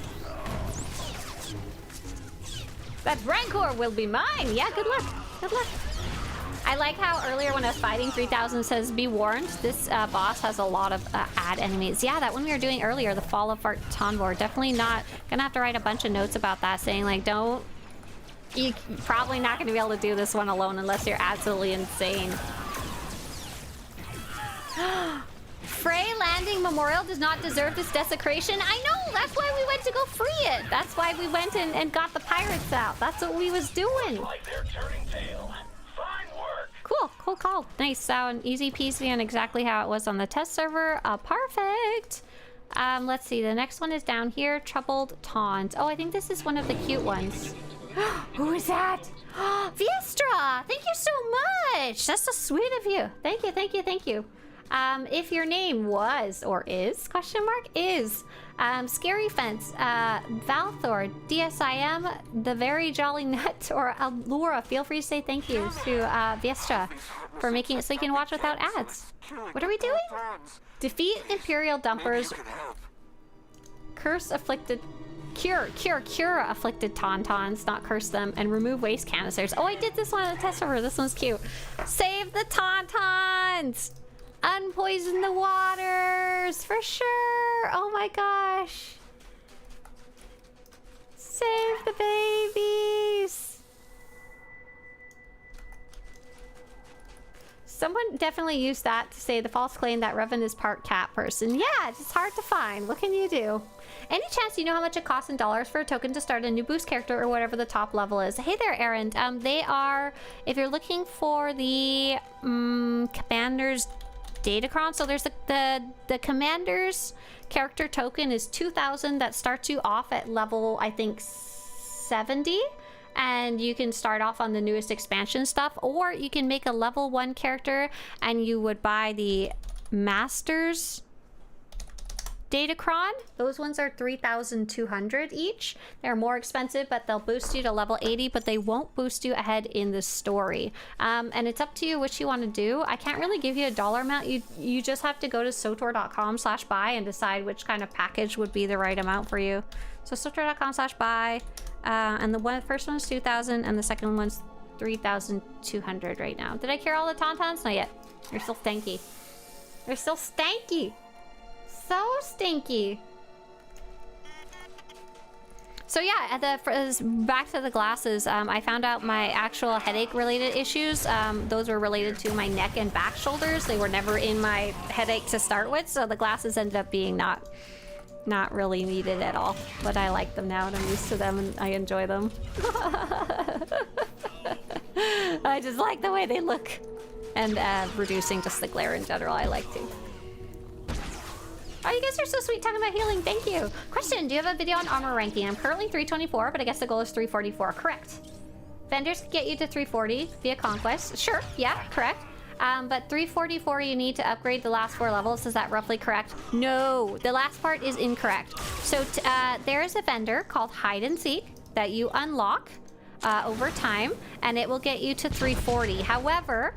That Rancor will be mine! Yeah, good luck. I like how earlier when I was fighting 3000 says, be warned, this boss has a lot of ad enemies. Yeah, that one we were doing earlier, the Fall of Fort Tonvar. Definitely not gonna have to write a bunch of notes about that, saying like, you're probably not gonna be able to do this one alone unless you're absolutely insane. Frey Landing Memorial does not deserve this desecration. I know, that's why we went to go free it. That's why we went and got the pirates out. That's what we was doing. Like they're turning tail. Fine work. Cool call. Nice, sound easy peasy and exactly how it was on the test server. Perfect. Let's see, the next one is down here, Troubled Taunt. Oh, I think this is one of the cute ones. Who is that? Viestra, thank you so much. That's so sweet of you. Thank you. If your name was, or is, is, Scary Fence, Valthor, DSIM, The Very Jolly Nut, or Allura, feel free to say thank you to Viestra for making it so you can watch without ads. What are we doing? Defeat Imperial Dumpers cure afflicted tauntauns, not curse them, and remove waste canisters. Oh, I did this one on the test server. This one's cute. Save the tauntauns! Unpoison the waters! For sure! Oh my gosh! Save the babies! Someone definitely used that to say the false claim that Revan is part cat person. Yeah, it's hard to find. What can you do? Any chance you know how much it costs in dollars for a token to start a new boost character or whatever the top level is? Hey there, Aaron. They are, if you're looking for the Commander's Datacron, so there's the Commander's character token is 2,000 that starts you off at level, I think, 70. And you can start off on the newest expansion stuff, or you can make a level 1 character and you would buy the Masters Datacron. Those ones are 3,200 each. They're more expensive, but they'll boost you to level 80, but they won't boost you ahead in the story. And it's up to you what you want to do. I can't really give you a dollar amount. You just have to go to SWTOR.com/buy and decide which kind of package would be the right amount for you. So SWTOR.com/buy. And the first one's 2,000 and the second one's 3,200 right now. Did I cure all the tauntauns? Not yet. They're still stanky. They're still stanky. So stinky. So yeah, back to the glasses. I found out my actual headache related issues. Those were related to my neck and back shoulders. They were never in my headache to start with. So the glasses ended up being not really needed at all, but I like them now and I'm used to them and I enjoy them. I just like the way they look, and reducing just the glare in general I like too. Oh, you guys are so sweet talking about healing. Thank you. Question, do you have a video on armor ranking? I'm currently 324, but I guess the goal is 344. Correct. Vendors can get you to 340 via conquest. Sure, yeah, correct. But 344 you need to upgrade the last 4 levels. Is that roughly correct? No, the last part is incorrect. So there is a vendor called Hide and Seek that you unlock over time, and it will get you to 340. However,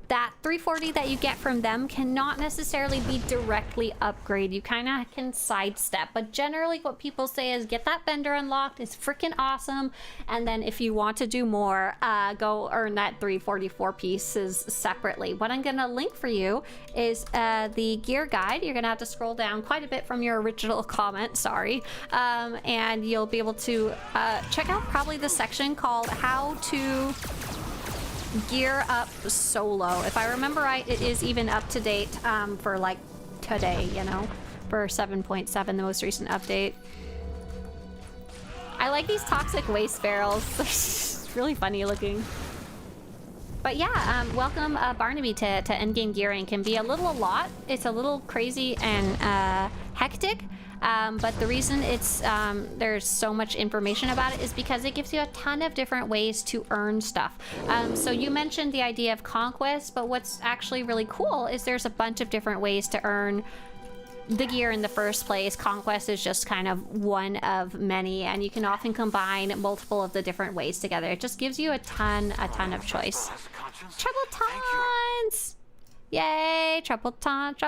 that 340 that you get from them cannot necessarily be directly upgrade. You kind of can sidestep, but generally what people say is get that vendor unlocked. It's freaking awesome. And then if you want to do more, go earn that 344 pieces separately. What I'm gonna link for you is the gear guide. You're gonna have to scroll down quite a bit from your original comment, sorry. And you'll be able to check out probably the section called How to Gear Up Solo. If I remember right, it is even up to date for like today, you know, for 7.7, the most recent update. I like these toxic waste barrels. It's really funny looking. But yeah, welcome Barnaby to endgame gearing. Can be a lot. It's a little crazy and hectic. But the reason it's there's so much information about it is because it gives you a ton of different ways to earn stuff. So you mentioned the idea of conquest, but what's actually really cool is there's a bunch of different ways to earn the gear in the first place. Conquest is just kind of one of many, and you can often combine multiple of the different ways together. It just gives you a ton of choice. Trouble Tons! Yay! Trouble Tons.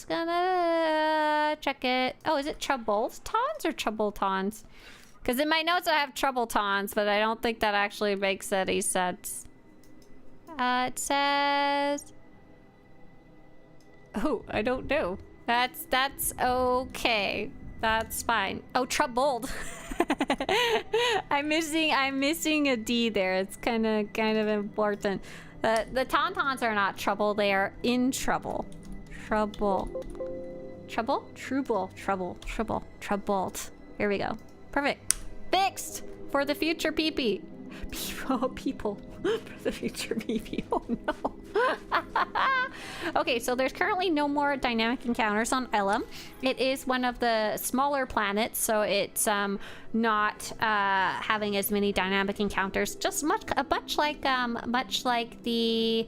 Gonna check it. Oh, is it Trouble Tons or Trouble Tons? Because in my notes I have Trouble Tons, but I don't think that actually makes any sense. It says... Oh, I don't know. That's okay. That's fine. Oh, troubled. I'm missing a D there. It's kind of important. The tauntauns are not trouble. They are in trouble. Troubled. Here we go. Perfect. Fixed for the future PP. People. For the future PP. Oh no. Okay, so there's currently no more dynamic encounters on Elam. It is one of the smaller planets, so it's not having as many dynamic encounters. Just much like the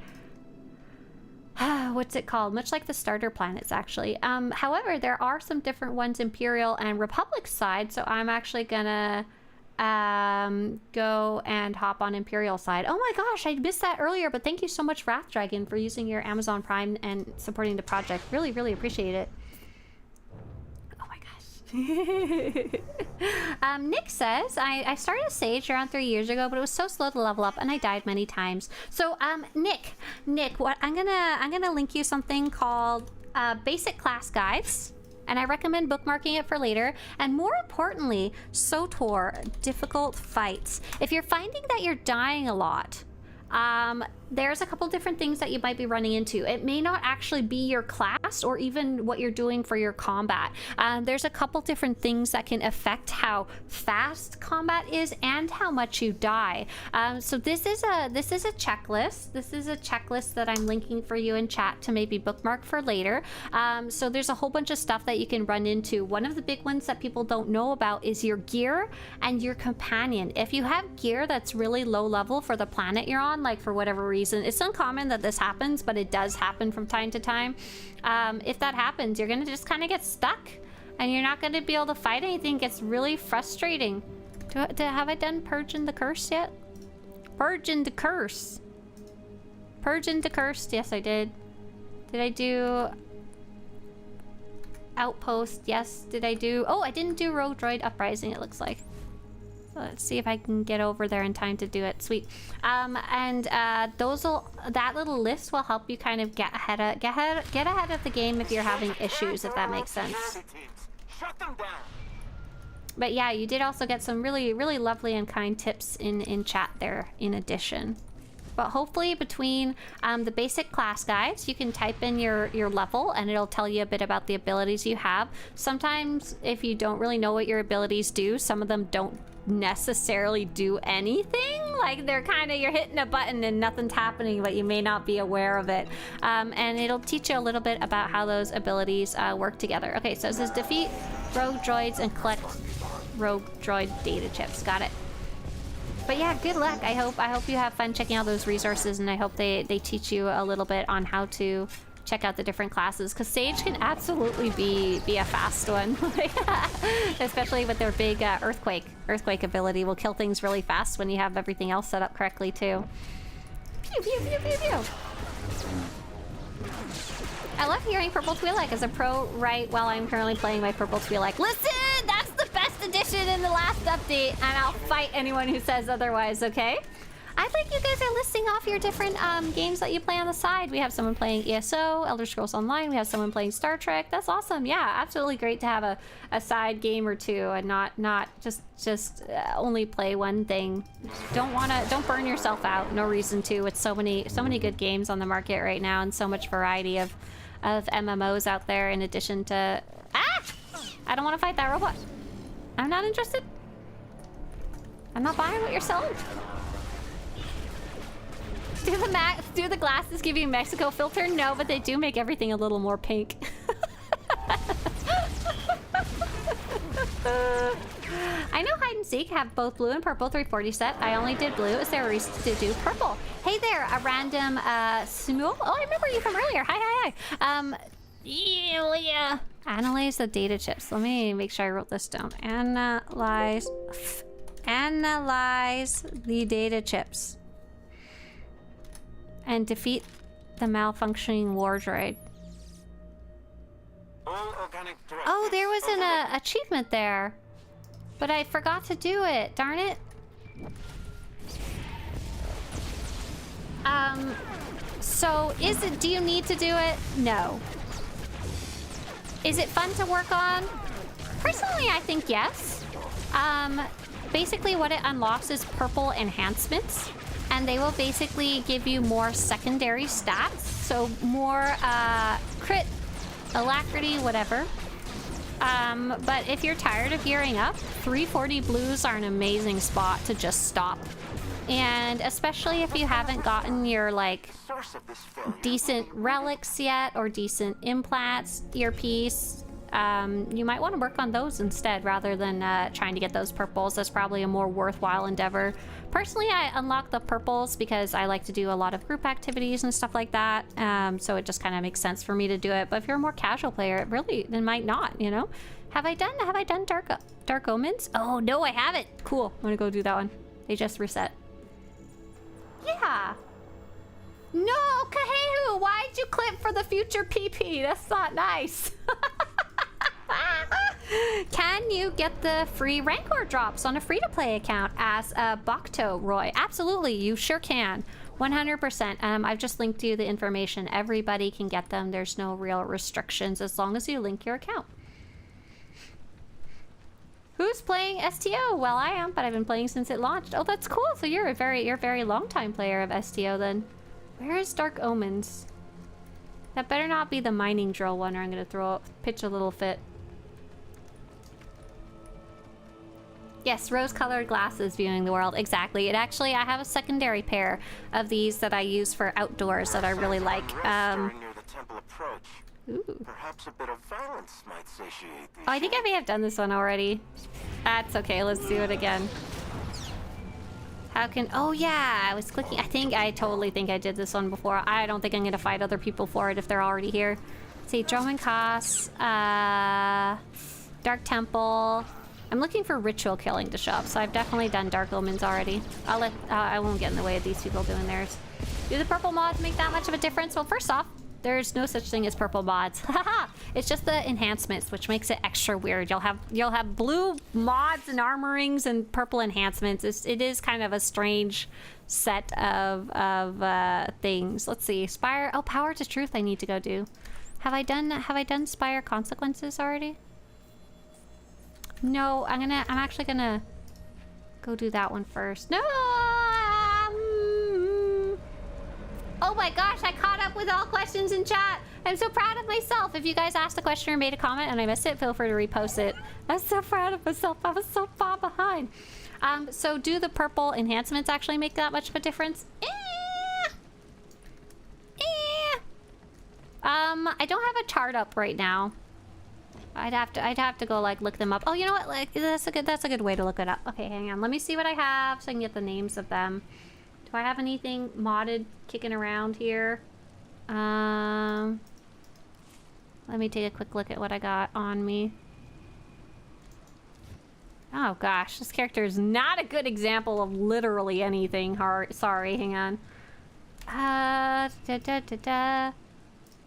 what's it called? Much like the starter planets, actually. However, there are some different ones, Imperial and Republic side. So I'm actually gonna go and hop on Imperial side. Oh my gosh, I missed that earlier, but thank you so much, Wrath Dragon, for using your Amazon Prime and supporting the project. Really appreciate it. Oh Nick says, I started Sage around 3 years ago, but it was so slow to level up, and I died many times. So, Nick, what I'm gonna link you something called Basic Class Guides, and I recommend bookmarking it for later. And more importantly, SWTOR, Difficult Fights. If you're finding that you're dying a lot, there's a couple different things that you might be running into. It may not actually be your class or even what you're doing for your combat. There's a couple different things that can affect how fast combat is and how much you die. So this is a checklist. This is a checklist that I'm linking for you in chat to maybe bookmark for later. So there's a whole bunch of stuff that you can run into. One of the big ones that people don't know about is your gear and your companion. If you have gear that's really low level for the planet you're on, like for whatever reason, it's uncommon that this happens, but it does happen from time to time. If that happens, you're gonna just kind of get stuck and you're not gonna be able to fight anything. It gets really frustrating. Have I done Purge and the Curse yet? Purge and the Curse. Purge and the Curse. Yes, I did. Did I do Outpost? Yes. Did I do... Oh, I didn't do Rogue Droid Uprising, it looks like. Let's see if I can get over there in time to do it. Sweet. That little list will help you kind of get ahead of the game if you're having issues, if that makes sense. But yeah, you did also get some really, really lovely and kind tips in chat there in addition. But hopefully between the basic class guides, you can type in your level and it'll tell you a bit about the abilities you have. Sometimes if you don't really know what your abilities do, some of them don't necessarily do anything. Like they're kind of, you're hitting a button and nothing's happening, but you may not be aware of it. And it'll teach you a little bit about how those abilities work together. Okay, so it says defeat rogue droids and collect rogue droid data chips. Got it. But yeah, good luck. I hope you have fun checking out those resources, and I hope they teach you a little bit on how to check out the different classes, because Sage can absolutely be a fast one. Especially with their big earthquake ability will kill things really fast when you have everything else set up correctly too. Pew pew pew pew pew. I love hearing Purple Twi'lek as a pro right while I'm currently playing my Purple Twi'lek. Listen, that's the best edition in the last update, and I'll fight anyone who says otherwise, okay? I think you guys are listing off your different games that you play on the side. We have someone playing ESO, Elder Scrolls Online. We have someone playing Star Trek. That's awesome. Yeah, absolutely great to have a side game or two and not just only play one thing. Don't burn yourself out. No reason to. It's so many good games on the market right now, and so much variety of MMOs out there in addition to... Ah! I don't want to fight that robot. I'm not interested. I'm not buying what you're selling. Do the glasses give you Mexico filter? No, but they do make everything a little more pink. I know hide and seek have both blue and purple 340 set. I only did blue. Is there a reason to do purple? Hey there, a random Smule. Oh, I remember you from earlier. Hi. Yeah. Analyze the data chips. Let me make sure I wrote this down. Analyze the data chips. And defeat the malfunctioning war droid. Oh, there was an achievement there. But I forgot to do it. Darn it. So do you need to do it? No. Is it fun to work on? Personally, I think yes. Basically what it unlocks is purple enhancements. And they will basically give you more secondary stats. So more crit, alacrity, whatever. But if you're tired of gearing up, 340 blues are an amazing spot to just stop. And especially if you haven't gotten your like decent relics yet or decent implants, earpiece, you might want to work on those instead rather than trying to get those purples. That's probably a more worthwhile endeavor. Personally, I unlock the purples because I like to do a lot of group activities and stuff like that. So it just kind of makes sense for me to do it. But if you're a more casual player, it might not, you know? Have I done Dark Omens? Oh, no, I haven't. Cool. I'm gonna go do that one. They just reset. Yeah. No, Kahehu, why'd you clip for the future PP? That's not nice. you get the free Rancor drops on a free-to-play account as a Bokto, Roy. Absolutely, you sure can. 100%. I've just linked you the information. Everybody can get them. There's no real restrictions as long as you link your account. Who's playing STO? Well, I am, but I've been playing since it launched. Oh, that's cool. So you're a very long time player of STO then. Where is Dark Omens? That better not be the mining drill one, or I'm gonna pitch a little fit. Yes, rose-colored glasses viewing the world. Exactly. It actually, I have a secondary pair of these that I use for outdoors that I really like. Near the temple approach. Ooh. Perhaps a bit of violence might satiate the Oh, I think I may have done this one already. That's okay. Let's do it again. How can... Oh, yeah. I was clicking... I totally think I did this one before. I don't think I'm going to fight other people for it if they're already here. Let's see. Droman Koss. Dark Temple. I'm looking for ritual killing to show up, so I've definitely done Dark Omens already. I won't get in the way of these people doing theirs. Do the purple mods make that much of a difference? Well, first off, there's no such thing as purple mods. Haha! It's just the enhancements, which makes it extra weird. You'll have blue mods and armorings and purple enhancements. It is kind of a strange set of things. Let's see. Spire. Oh, Power to Truth. I need to go do. Have I done Spire Consequences already? No, I'm actually gonna go do that one first. No! Oh my gosh, I caught up with all questions in chat. I'm so proud of myself. If you guys asked a question or made a comment and I missed it, feel free to repost it. I'm so proud of myself. I was so far behind. So do the purple enhancements actually make that much of a difference? I don't have a chart up right now. I'd have to go like look them up. Oh, you know what? Like that's a good way to look it up. Okay, hang on. Let me see what I have so I can get the names of them. Do I have anything modded kicking around here? Let me take a quick look at what I got on me. Oh gosh, this character is not a good example of literally anything hard. Sorry, hang on.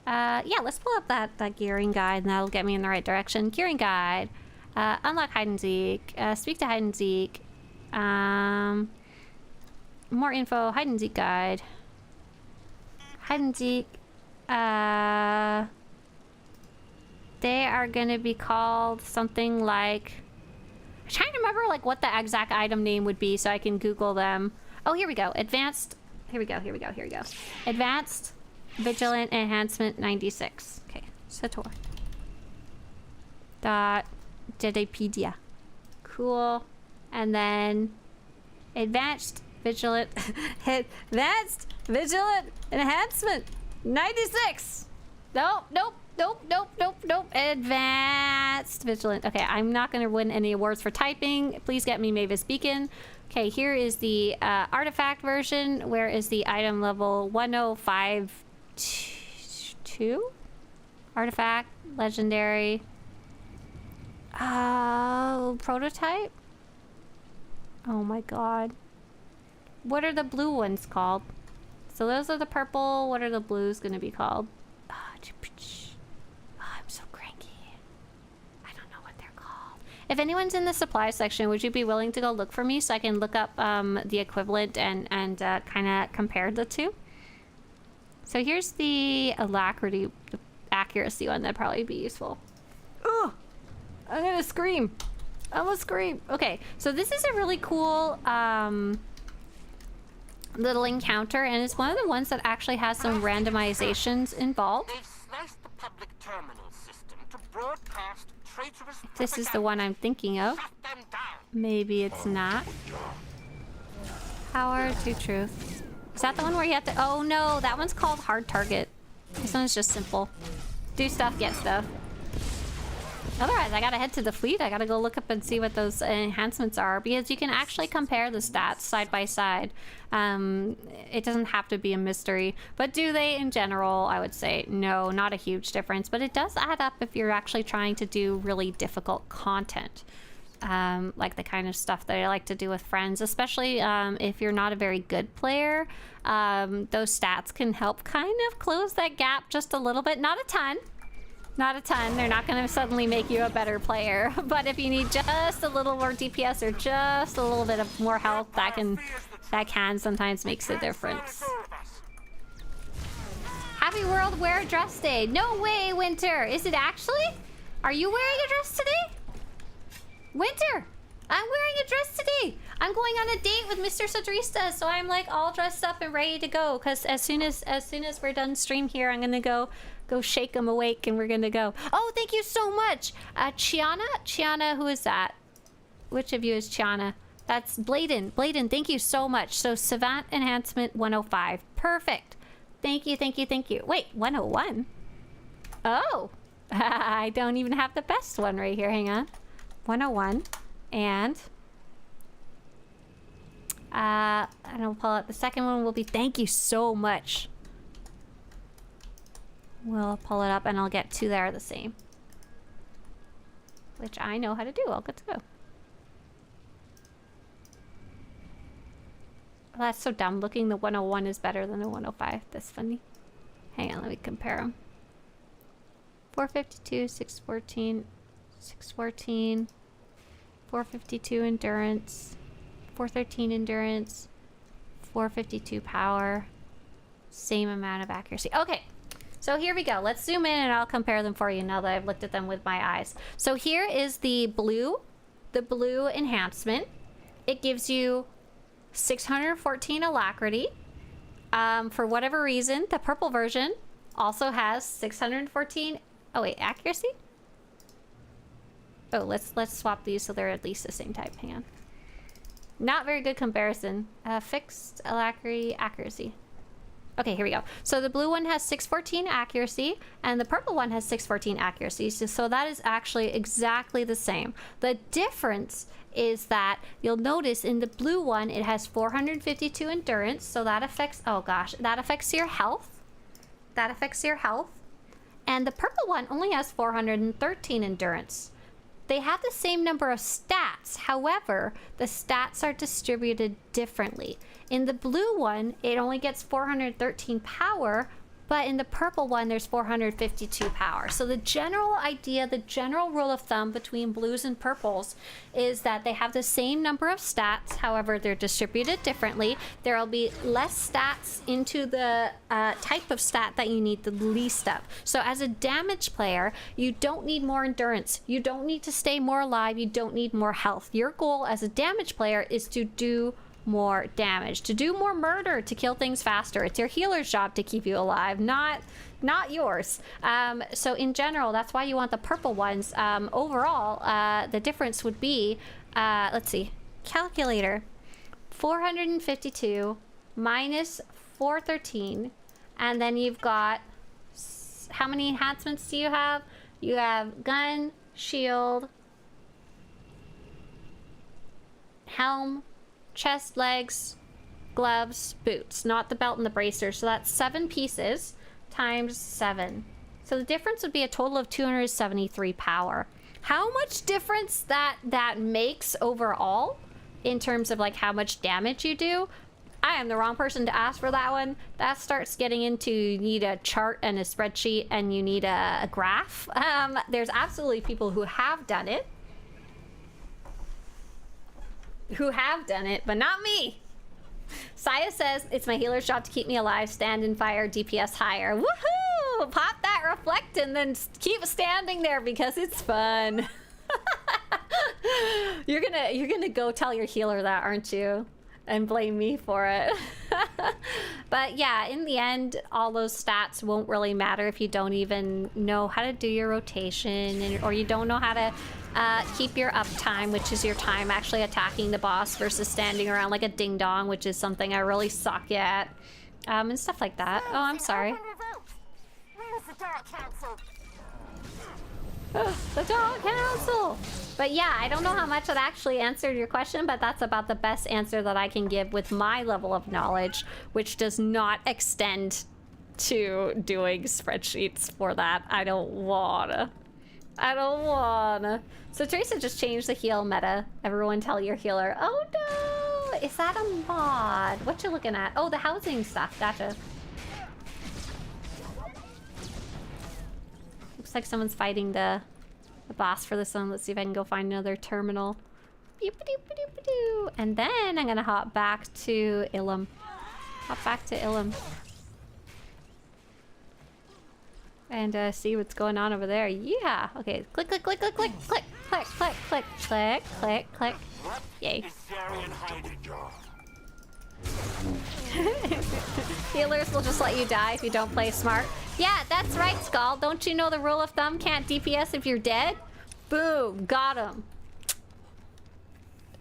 Yeah, let's pull up that gearing guide and that'll get me in the right direction. Gearing guide. Unlock hide and seek. Speak to hide and seek. More info. Hide and seek guide. Hide and seek. They are gonna be called something like... I'm trying to remember like what the exact item name would be so I can Google them. Oh, here we go. Advanced... Here we go. Advanced Vigilant Enhancement 96. Okay. SWTOR. Wikipedia. Cool. And then Advanced Vigilant Enhancement 96. Nope. Advanced Vigilant. Okay, I'm not going to win any awards for typing. Please get me Mavis Beacon. Okay, here is the artifact version. Where is the item level? 105.2? Artifact, legendary. Prototype? Oh my god. What are the blue ones called? So those are the purple. What are the blues going to be called? I'm so cranky. I don't know what they're called. If anyone's in the supply section, would you be willing to go look for me so I can look up the equivalent and kind of compare the two? So here's the alacrity, the accuracy one. That'd probably be useful. Ugh! I'm gonna scream. I'm gonna scream. Okay, so this is a really cool little encounter, and it's one of the ones that actually has some randomizations involved. They've sliced the public terminal system to broadcast traitorous This is the one I'm thinking of. Shut them down. Maybe it's not. Power to Truth. Is that the one where you have to... Oh no, that one's called Hard Target. This one's just simple. Do stuff, get stuff. Otherwise, I gotta head to the fleet. I gotta go look up and see what those enhancements are, because you can actually compare the stats side by side. It doesn't have to be a mystery, but do they in general? I would say no, not a huge difference, but it does add up if you're actually trying to do really difficult content. Like the kind of stuff that I like to do with friends, especially if you're not a very good player. Those stats can help kind of close that gap just a little bit, not a ton. Not a ton. They're not going to suddenly make you a better player. But if you need just a little more DPS or just a little bit of more health, that can sometimes makes a difference. Happy World Wear a Dress Day. No way, Winter. Is it actually? Are you wearing a dress today? Winter, I'm wearing a dress today. I'm going on a date with Mr. Swtorista, so I'm like all dressed up and ready to go. Cause as soon as we're done stream here, I'm gonna go shake him awake, and we're gonna go. Oh, thank you so much, Chiana. Who is that? Which of you is Chiana? That's Bladen. Bladen, thank you so much. So Savant Enhancement 105. Perfect. Thank you, thank you, thank you. Wait, 101? Oh, I don't even have the best one right here. Hang on. 101. And I'll pull out the second one will be thank you so much. We'll pull it up and I'll get two that are the same. Which I know how to do. All good to go. Well, that's so dumb. Looking the 101 is better than the 105. That's funny. Hang on, let me compare them. 452, 614, 614, 452 endurance, 413 endurance, 452 power, same amount of accuracy. Okay, so here we go. Let's zoom in and I'll compare them for you now that I've looked at them with my eyes. So here is the blue enhancement. It gives you 614 alacrity. For whatever reason, the purple version also has 614. Oh wait, accuracy? Oh, let's swap these so they're at least the same type. Hang on. Not very good comparison. Fixed alacrity, accuracy. Okay, here we go. So the blue one has 614 accuracy and the purple one has 614 accuracy. So that is actually exactly the same. The difference is that you'll notice in the blue one, it has 452 endurance. So that affects, oh gosh, that affects your health. That affects your health. And the purple one only has 413 endurance. They have the same number of stats. However, the stats are distributed differently. In the blue one, it only gets 413 power, but in the purple one, there's 452 power. So the general idea, the general rule of thumb between blues and purples is that they have the same number of stats. However, they're distributed differently. There will be less stats into the type of stat that you need the least of. So as a damage player, you don't need more endurance. You don't need to stay more alive. You don't need more health. Your goal as a damage player is to do more damage, to do more murder, to kill things faster. It's your healer's job to keep you alive, not yours. So in general, that's why you want the purple ones. Overall, the difference would be, let's see, calculator, 452 minus 413, and then you've got, how many enhancements do you have? You have gun, shield, helm, chest, legs, gloves, boots, not the belt and the bracers. So that's 7 pieces times 7. So the difference would be a total of 273 power. How much difference that makes overall in terms of like how much damage you do, I am the wrong person to ask for that one. That starts getting into, you need a chart and a spreadsheet and you need a graph. There's absolutely people who have done it. But not me. Saya says, it's my healer's job to keep me alive, stand and fire, DPS higher. Woohoo! Pop that reflect and then keep standing there because it's fun. You're gonna go tell your healer that, aren't you? And blame me for it. But yeah, in the end, all those stats won't really matter if you don't even know how to do your rotation or you don't know how to keep your uptime, which is your time actually attacking the boss versus standing around like a ding dong, which is something I really suck at, and stuff like that. Oh, I'm sorry. Where's the Dark Council? The Dark Council! But yeah, I don't know how much that actually answered your question, but that's about the best answer that I can give with my level of knowledge, which does not extend to doing spreadsheets for that. I don't wanna. So Teresa just changed the heal meta. Everyone tell your healer. Oh no! Is that a mod? What you looking at? Oh, the housing stuff. Gotcha. Oops. Looks like someone's fighting the boss for this one. Let's see if I can go find another terminal. Boop-a-doop-a-doop-a-doo. And then I'm gonna hop back to Ilum. And see what's going on over there. Yeah. Okay. Click, click, click, click, click, click, click, click, click, click, click, click. Yay. Healers will just let you die if you don't play smart. Yeah, that's right, Skull. Don't you know the rule of thumb? Can't DPS if you're dead? Boom. Got him.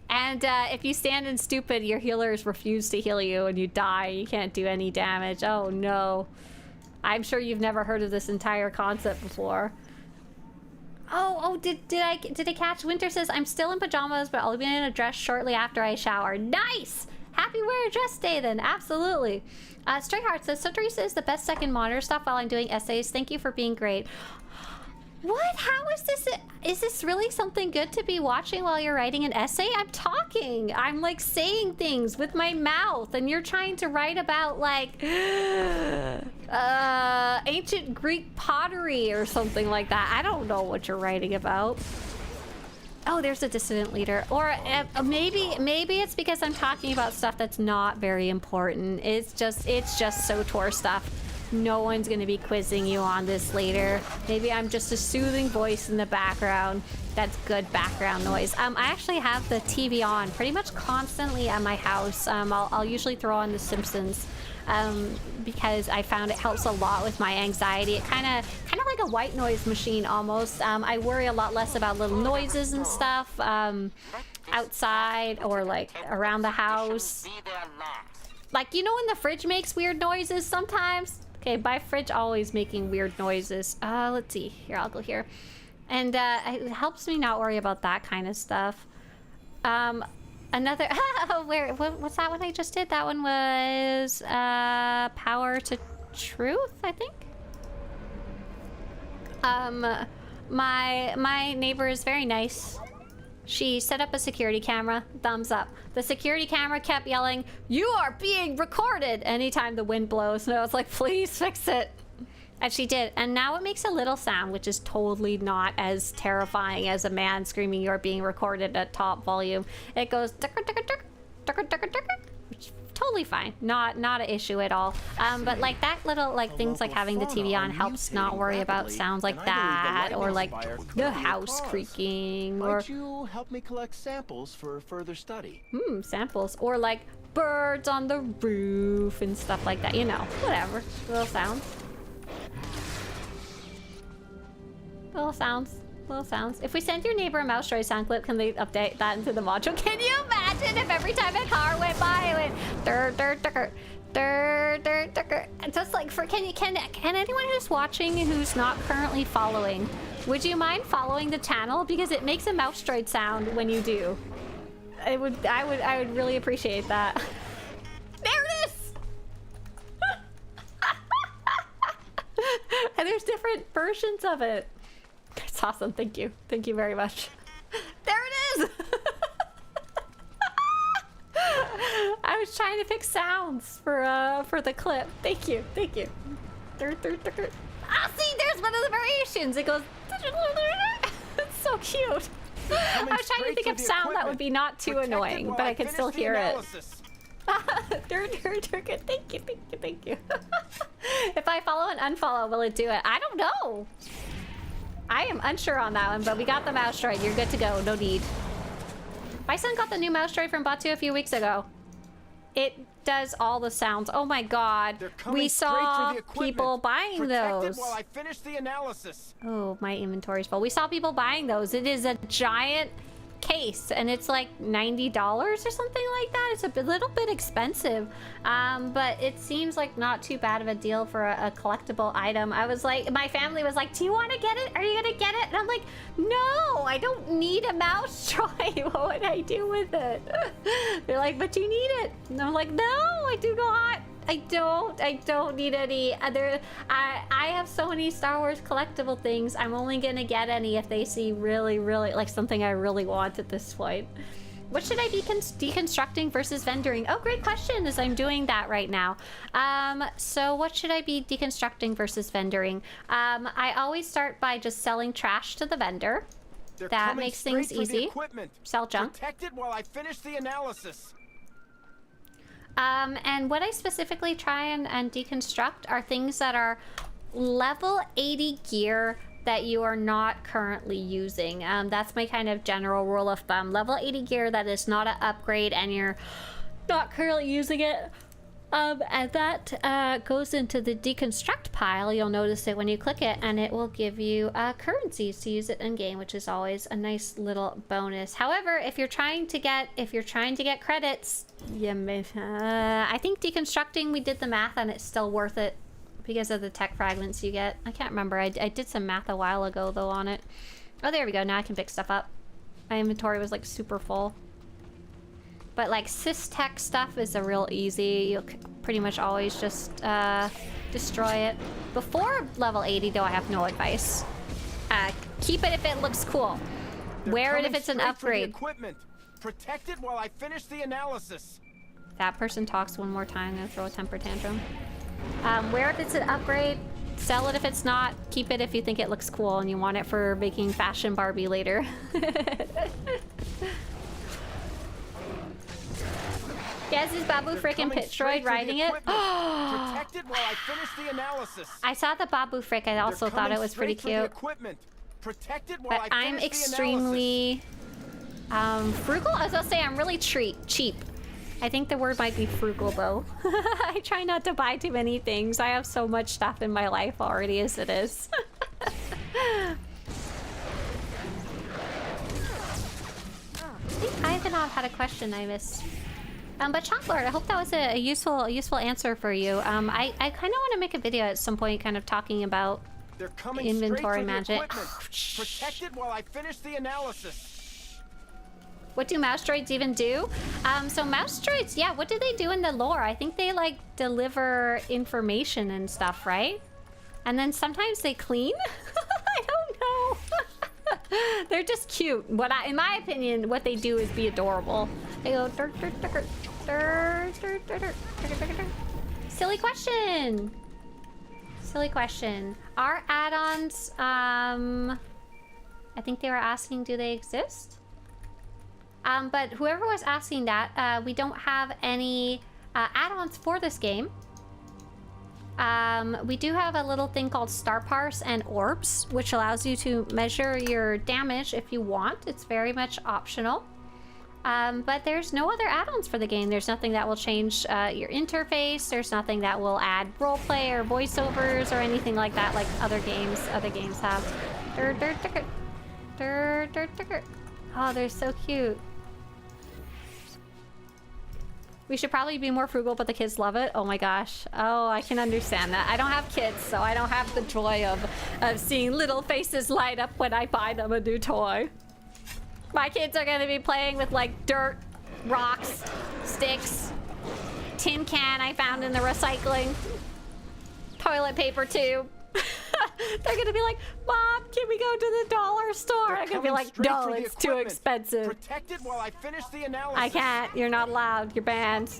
And if you stand in stupid, your healers refuse to heal you and you die. You can't do any damage. Oh no. I'm sure you've never heard of this entire concept before. Oh, did I catch? Winter says, I'm still in pajamas, but I'll be in a dress shortly after I shower. Nice! Happy wear a dress day then, absolutely. Stray Heart says, Swtorista is the best second monitor stuff while I'm doing essays. Thank you for being great. What? How is this? Is this really something good to be watching while you're writing an essay? I'm talking. I'm like saying things with my mouth, and you're trying to write about like ancient Greek pottery or something like that. I don't know what you're writing about. Oh, there's a dissident leader. Or maybe it's because I'm talking about stuff that's not very important. It's just SWTOR stuff. No one's gonna be quizzing you on this later. Maybe I'm just a soothing voice in the background. That's good background noise. I actually have the TV on pretty much constantly at my house. I'll usually throw on The Simpsons because I found it helps a lot with my anxiety. It kind of like a white noise machine almost. I worry a lot less about little noises and stuff outside or like around the house. Like, you know when the fridge makes weird noises sometimes? Okay, my fridge always making weird noises. Let's see. Here, I'll go here. And it helps me not worry about that kind of stuff. Another... what's that one I just did? That one was Power to Truth, I think? My neighbor is very nice. She set up a security camera. Thumbs up. The security camera kept yelling, "You are being recorded!" anytime the wind blows. And I was like, please fix it. And she did. And now it makes a little sound, which is totally not as terrifying as a man screaming, "You're being recorded" at top volume. It goes, which is totally fine. Not an issue at all. But like that little, like things like having the TV on helps not worry about sounds like that, or like the house creaking, or... Might you help me collect samples for further study? Samples. Or like birds on the roof and stuff like that. You know, whatever. Little sounds. Little sounds. Little sounds. If we send your neighbor a mouse droid sound clip, can they update that into the module? Can you imagine if every time a car went by, it went and just like for can anyone who's watching who's not currently following, would you mind following the channel, because it makes a mouse droid sound when you do? I would really appreciate that. There it is. And there's different versions of it. It's awesome. Thank you. Thank you very much. There it is. I was trying to pick sounds for the clip. Thank you. Thank you. Ah, see, there's one of the variations. It goes. It's so cute. I was trying to think of sound that would be not too annoying, but I could still hear it. Thank you. If I follow and unfollow, will it do it? I don't know. I am unsure on that one, but we got the mouse droid. You're good to go. No need. My son got the new mouse droid from Batu a few weeks ago. It does all the sounds. Oh my god. We saw people buying those. While I finish the analysis. Oh, my inventory's full. We saw people buying those. It is a giant case, and it's like $90 or something like that. It's a little bit expensive, but it seems like not too bad of a deal for a collectible item. I was like, my family was like, do you want to get it? Are you gonna get it? And I'm like, no, I don't need a mouse droid. What would I do with it? They're like, but you need it. And I'm like, no, I do not. I don't need any other. I have so many Star Wars collectible things. I'm only gonna get any if they see really like something I really want at this point. What should I be deconstructing versus vendoring? Oh, great question, as I'm doing that right now. So what should I be deconstructing versus vendoring? I always start by just selling trash to the vendor. They're That coming makes things straight for the easy. equipment. Sell junk. Protect it while I finish the analysis. And what I specifically try and deconstruct are things that are level 80 gear that you are not currently using. That's my kind of general rule of thumb. Level 80 gear that is not an upgrade and you're not currently using it. And that goes into the deconstruct pile. You'll notice it when you click it, and it will give you currencies to use it in game, which is always a nice little bonus. However, if you're trying to get credits, I think deconstructing, we did the math, and it's still worth it because of the tech fragments you get. I can't remember. I did some math a while ago though on it. Oh, there we go. Now I can pick stuff up. My inventory was like super full. But like sys-tech stuff is a real easy. You'll pretty much always just destroy it. Before level 80 though, I have no advice. Keep it if it looks cool. Wear it if it's an upgrade. Equipment. Protect it while I finish the analysis. If that person talks one more time, I'm gonna throw a temper tantrum. Wear it if it's an upgrade. Sell it if it's not. Keep it if you think it looks cool and you want it for making fashion Barbie later. Yes, is Babu frickin' Pitroid riding it? Protect it while I finish the analysis. I saw the Babu Frick. I also thought it was pretty cute. Protect it while But I I'm finish extremely frugal. I was gonna say I'm really cheap. I think the word might be frugal though. I try not to buy too many things. I have so much stuff in my life already as it is. I think Ivanov had a question I missed. But Chalklord, I hope that was a useful answer for you. I kind of want to make a video at some point kind of talking about inventory magic. Protect it while I finish the analysis. What do mouse droids even do? So mouse droids, yeah, what do they do in the lore? I think they like deliver information and stuff, right? And then sometimes they clean? I don't know. They're just cute. In my opinion, what they do is be adorable. They go Silly question. Silly question. Are add-ons, I think they were asking, do they exist? But whoever was asking that, we don't have any add-ons for this game. We do have a little thing called Star Parse and Orbs, which allows you to measure your damage if you want. It's very much optional. But there's no other add-ons for the game. There's nothing that will change your interface. There's nothing that will add roleplay or voiceovers or anything like that, like other games have. Oh, they're so cute. We should probably be more frugal, but the kids love it. Oh my gosh. Oh, I can understand that. I don't have kids, so I don't have the joy of seeing little faces light up when I buy them a new toy. My kids are gonna be playing with like dirt, rocks, sticks, tin can I found in the recycling, toilet paper tube. They're gonna be like, Mom, can we go to the dollar store? I'm gonna be like, no, it's too expensive. Protect it while I finish the analysis. I can't. You're not allowed. You're banned.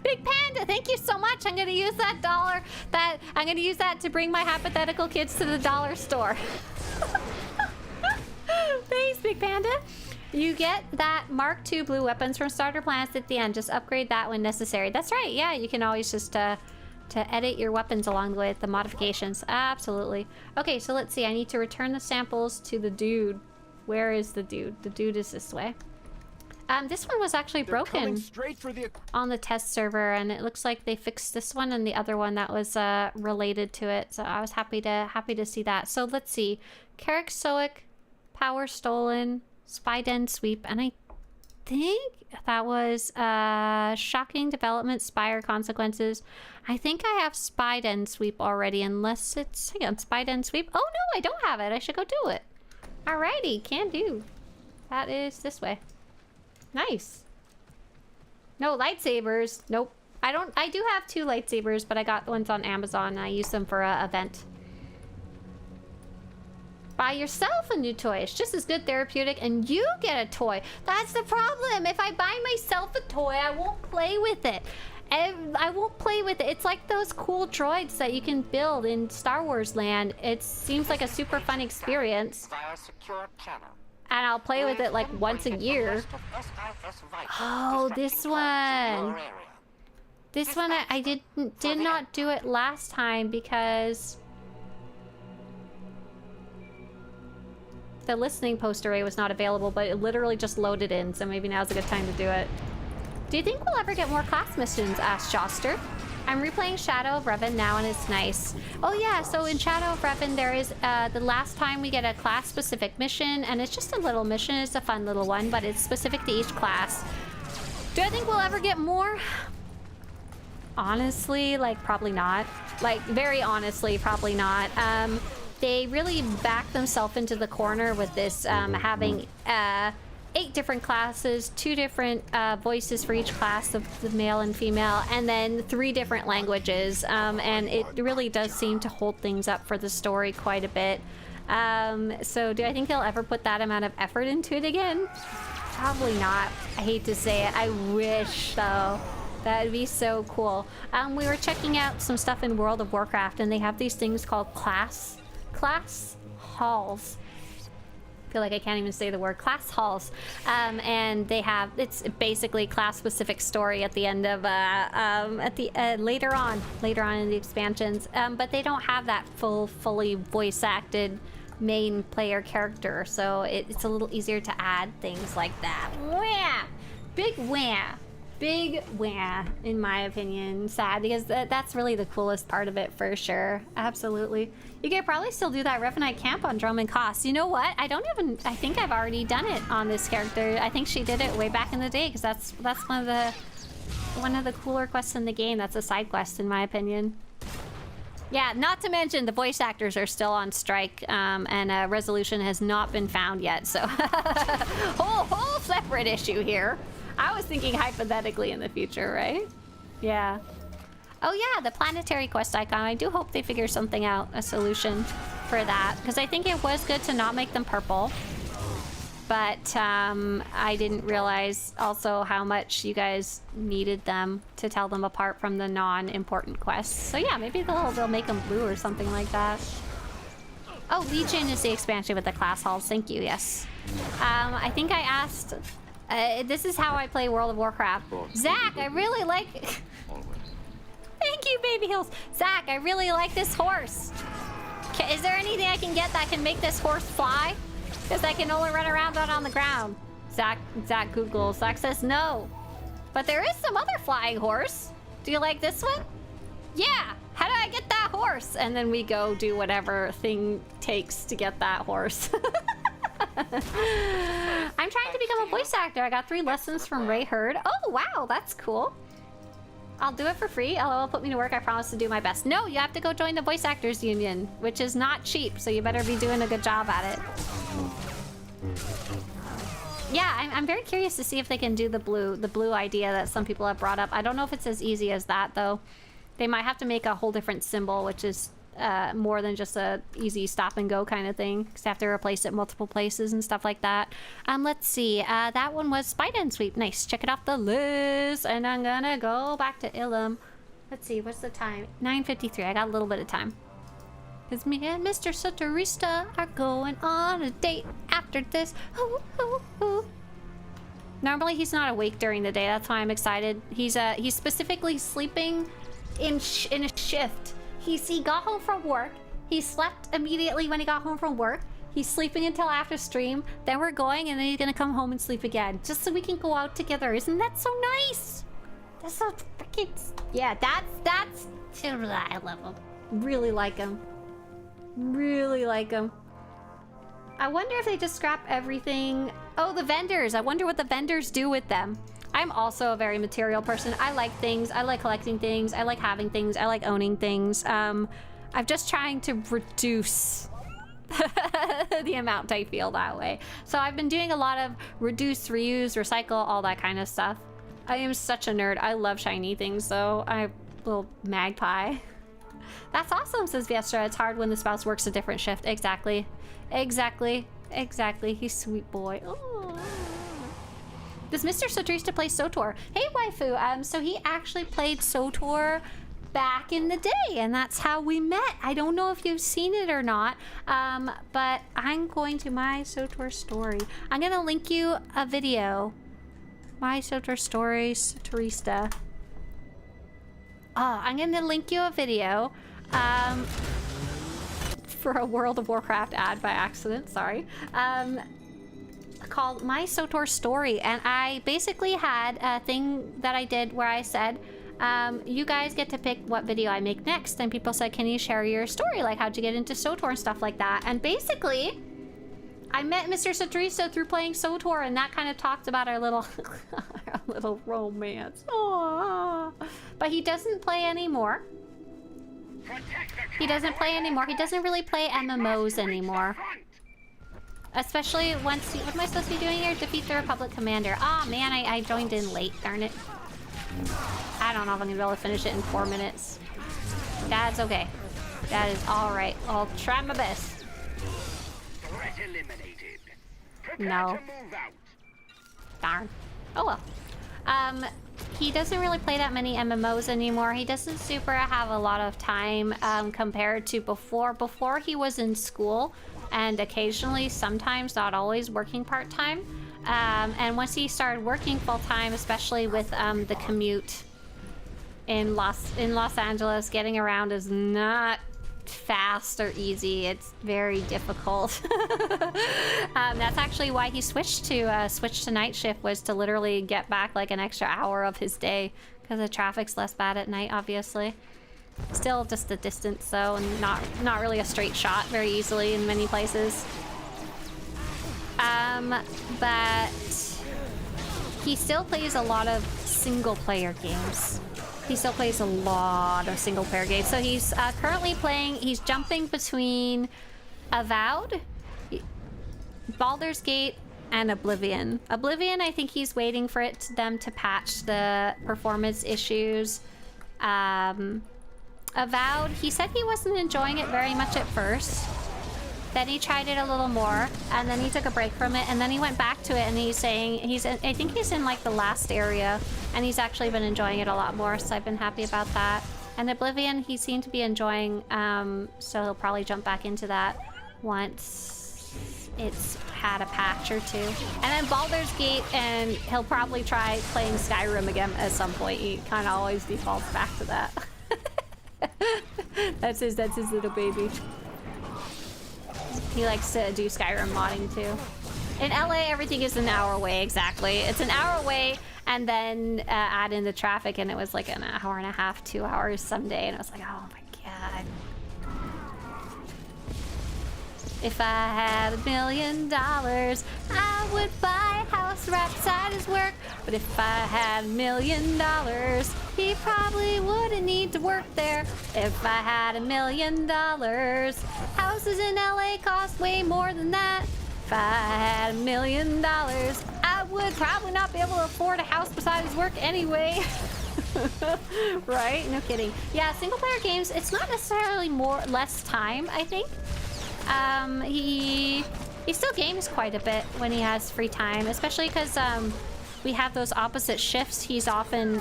Big Panda, thank you so much. I'm gonna use that dollar. I'm gonna use that to bring my hypothetical kids to the dollar store. Thanks, Big Panda. You get that Mark II blue weapons from starter plans at the end. Just upgrade that when necessary. That's right. Yeah, you can always just to edit your weapons along the way with the modifications. Absolutely. Okay, so let's see. I need to return the samples to the dude. Where is the dude? The dude is this way. This one was actually broken on the test server, and it looks like they fixed this one and the other one that was related to it. So I was happy to see that. So let's see. Karagga, power stolen, spy den sweep, and I think that was shocking development, spire consequences. I think I have spy den sweep already, unless it's, hang on, spy den sweep. Oh no, I don't have it. I should go do it. Alrighty, can do. That is this way. Nice. No lightsabers. Nope. I do have 2 lightsabers, but I got ones on Amazon and I use them for an event. Buy yourself a new toy. It's just as good therapeutic, and you get a toy. That's the problem. If I buy myself a toy, I won't play with it. I won't play with it. It's like those cool droids that you can build in Star Wars land. It seems like a super fun experience. Via secure channel. And I'll play with it like once a year. Oh, this one. This one I did not do it last time because the listening post array was not available, but it literally just loaded in, so maybe now's a good time to do it. Do you think we'll ever get more class missions? Asked Joster. I'm replaying Shadow of Revan now and it's nice. Oh yeah, so in Shadow of Revan there is the last time we get a class specific mission, and it's just a little mission. It's a fun little one, but it's specific to each class. Do I think we'll ever get more? Honestly, like probably not. Like very honestly, probably not. They really backed themselves into the corner with this having 8 different classes, 2 different voices for each class, the male and female, and then 3 different languages. And it really does seem to hold things up for the story quite a bit. So do I think they'll ever put that amount of effort into it again? Probably not. I hate to say it. I wish, though. That would be so cool. We were checking out some stuff in World of Warcraft, and they have these things called class halls. I feel like I can't even say the word class halls. And they have, it's basically class specific story at the end of later on in the expansions. But they don't have that fully voice acted main player character, so it's a little easier to add things like that. Wah! Big wah! Big wah, in my opinion. Sad, because that's really the coolest part of it, for sure. Absolutely. You could probably still do that Revanite camp on Drum and Cost. You know what? I think I've already done it on this character. I think she did it way back in the day, because that's one of the cooler quests in the game. That's a side quest, in my opinion. Yeah, not to mention the voice actors are still on strike, and a resolution has not been found yet, so whole separate issue here. I was thinking hypothetically in the future, right? Yeah. Oh yeah, the planetary quest icon. I do hope they figure something out, a solution for that, because I think it was good to not make them purple. But I didn't realize also how much you guys needed them to tell them apart from the non-important quests. So yeah, maybe they'll make them blue or something like that. Oh, Legion is the expansion with the class halls. Thank you, yes. I think I asked... this is how I play World of Warcraft. Zach, I really like... Thank you, Baby Hills. Zach, I really like this horse. Is there anything I can get that can make this horse fly? Because I can only run around on the ground. Zach Googles. Zach says no. But there is some other flying horse. Do you like this one? Yeah. How do I get that horse? And then we go do whatever thing takes to get that horse. I'm trying to become a voice actor. I got 3 lessons from Ray Hurd. Oh, wow. That's cool. I'll do it for free. LOL, put me to work. I promise to do my best. No, you have to go join the Voice Actors Union, which is not cheap, so you better be doing a good job at it. Yeah, I'm very curious to see if they can do the blue idea that some people have brought up. I don't know if it's as easy as that, though. They might have to make a whole different symbol, which is more than just a easy stop and go kind of thing, because they have to replace it multiple places and stuff like that. Let's see. That one was Spider and Sweep. Nice. Check it off the list. And I'm gonna go back to Ilum. Let's see. What's the time? 9:53. I got a little bit of time. Because me and Mr. Swtorista are going on a date after this. Ooh, ooh, ooh. Normally he's not awake during the day. That's why I'm excited. He's specifically sleeping in a shift. He got home from work. He slept immediately when he got home from work. He's sleeping until after stream. Then we're going, and then he's gonna come home and sleep again, just so we can go out together. Isn't that so nice? That's so freaking... Yeah, that's... I love him. Really like him. Really like him. I wonder if they just scrap everything. Oh, the vendors. I wonder what the vendors do with them. I'm also a very material person. I like things. I like collecting things. I like having things. I like owning things. I'm just trying to reduce the amount I feel that way. So I've been doing a lot of reduce, reuse, recycle, all that kind of stuff. I am such a nerd. I love shiny things, though. I'm a little magpie. That's awesome, says Viestra. It's hard when the spouse works a different shift. Exactly. Exactly. Exactly. He's sweet boy. Oh. Does Mr. Swtorista play SWTOR? Hey, waifu. So he actually played SWTOR back in the day, and that's how we met. I don't know if you've seen it or not, but I'm going to my SWTOR story. I'm gonna link you a video. My SWTOR story, Swtorista. I'm gonna link you a video for a World of Warcraft ad by accident, sorry. Called My SWTOR Story, and I basically had a thing that I did where I said, you guys get to pick what video I make next, and people said, can you share your story, like how'd you get into SWTOR and stuff like that. And basically I met Mr. Swtorista through playing SWTOR, and that kind of talked about our little our little romance. Aww. But he doesn't play anymore. He doesn't play anymore. He doesn't really play MMOs anymore. Especially once he... What am I supposed to be doing here? Defeat the Republic Commander. Ah, man, I joined in late. Darn it. I don't know if I'm going to be able to finish it in 4 minutes. That's okay. That is alright. I'll try my best. No. Darn. Oh well. He doesn't really play that many MMOs anymore. He doesn't super have a lot of time compared to before. Before he was in school and occasionally, sometimes, not always, working part-time. And once he started working full-time, especially with the commute in Los Angeles, getting around is not fast or easy. It's very difficult. That's actually why he switched to night shift, was to literally get back like an extra hour of his day, because the traffic's less bad at night, obviously. Still just a distance though, and not really a straight shot very easily in many places. But he still plays a lot of single player games. He still plays a lot of single player games. So he's currently playing, he's jumping between Avowed, Baldur's Gate, and Oblivion. Oblivion, I think he's waiting for them to patch the performance issues. Avowed, he said he wasn't enjoying it very much at first. Then he tried it a little more, and then he took a break from it, and then he went back to it, and he's saying I think he's in like the last area, and he's actually been enjoying it a lot more, so I've been happy about that. And Oblivion, he seemed to be enjoying, so he'll probably jump back into that once it's had a patch or two. And then Baldur's Gate, and he'll probably try playing Skyrim again at some point. He kind of always defaults back to that. That's his little baby. He likes to do Skyrim modding too. In LA, everything is an hour away, exactly. It's an hour away, and then add in the traffic, and it was like an hour and a half, 2 hours some day, and I was like, oh my god. If I had $1 million, I would buy a house right beside his work. But if I had $1 million, he probably wouldn't need to work there. If I had $1 million, houses in LA cost way more than that. If I had $1 million, I would probably not be able to afford a house beside his work anyway. Right? No kidding. Yeah, single player games, it's not necessarily less time, I think. He still games quite a bit when he has free time, especially because we have those opposite shifts. He's often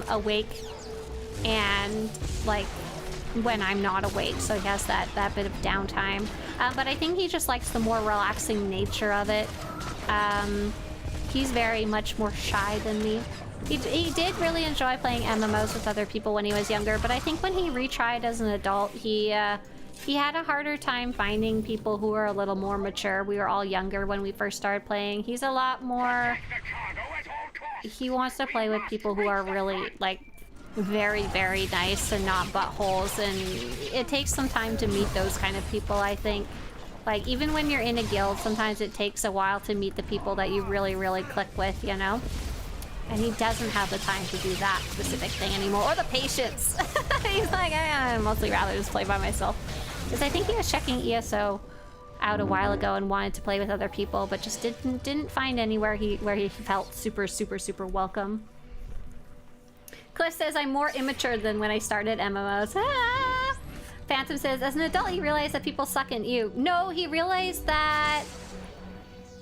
awake and like when I'm not awake, so he has that bit of downtime. But I think he just likes the more relaxing nature of it. He's very much more shy than me. He did really enjoy playing MMOs with other people when he was younger, but I think when he retried as an adult, he had a harder time finding people who were a little more mature. We were all younger when we first started playing. He's a lot more... He wants to play with people who are really, like, very, very nice and not buttholes. And it takes some time to meet those kind of people, I think. Like, even when you're in a guild, sometimes it takes a while to meet the people that you really, really click with, you know? And he doesn't have the time to do that specific thing anymore. Or the patience. He's like, I'd mostly rather just play by myself. Because I think he was checking ESO out a while ago and wanted to play with other people, but just didn't find anywhere where he felt super, super, super welcome. Cliff says, I'm more immature than when I started MMOs. Ah! Phantom says, as an adult, he realized that people suck at you. No, he realized that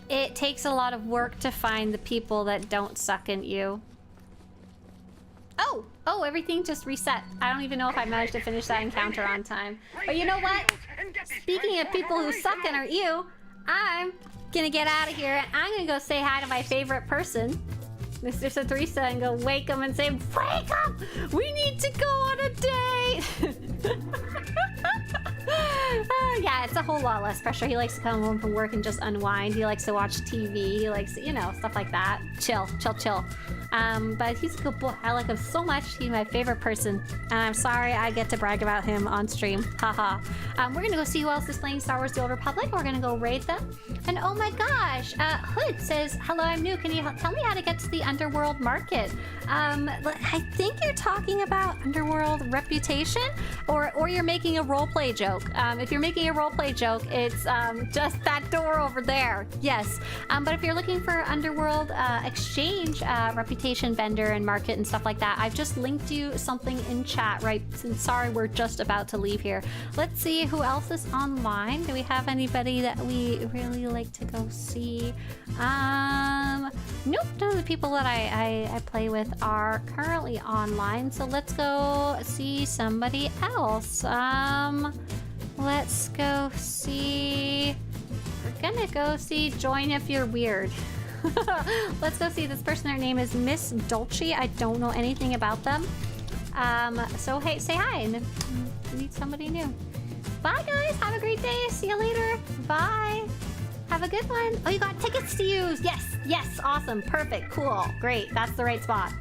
it takes a lot of work to find the people that don't suck at you. Oh, everything just reset. I don't even know if I managed to finish that encounter on time. But you know what? Speaking of people who suck and are you, I'm gonna get out of here and I'm gonna go say hi to my favorite person, Mr. Swtorista, and go wake him and say, wake up! We need to go on a date! Yeah, it's a whole lot less pressure. He likes to come home from work and just unwind. He likes to watch TV. He likes, you know, stuff like that. Chill. But he's a good boy. I like him so much. He's my favorite person. And I'm sorry I get to brag about him on stream. Haha. We're gonna go see who else is playing Star Wars The Old Republic. We're gonna go raid them. And oh my gosh, Hood says, hello, I'm new. Can you tell me how to get to the Underworld Market? I think you're talking about Underworld Reputation, or you're making a roleplay joke. If you're making a roleplay joke, it's just that door over there. Yes. But if you're looking for Underworld Exchange, Reputation Vendor and Market and stuff like that, I've just linked you something in chat, right? Since sorry, we're just about to leave here. Let's see who else is online. Do we have anybody that we really like to go see? Nope, none of the people that I play with are currently online, so let's go see somebody else. Let's go see... We're gonna go see Join If You're Weird. Let's go see this person. Their name is Miss Dolce. I don't know anything about them. So hey, say hi and meet somebody new. Bye guys, have a great day. See you later. Bye. Have a good one. Oh, you got tickets to use. Yes, awesome, perfect, cool, great. That's the right spot.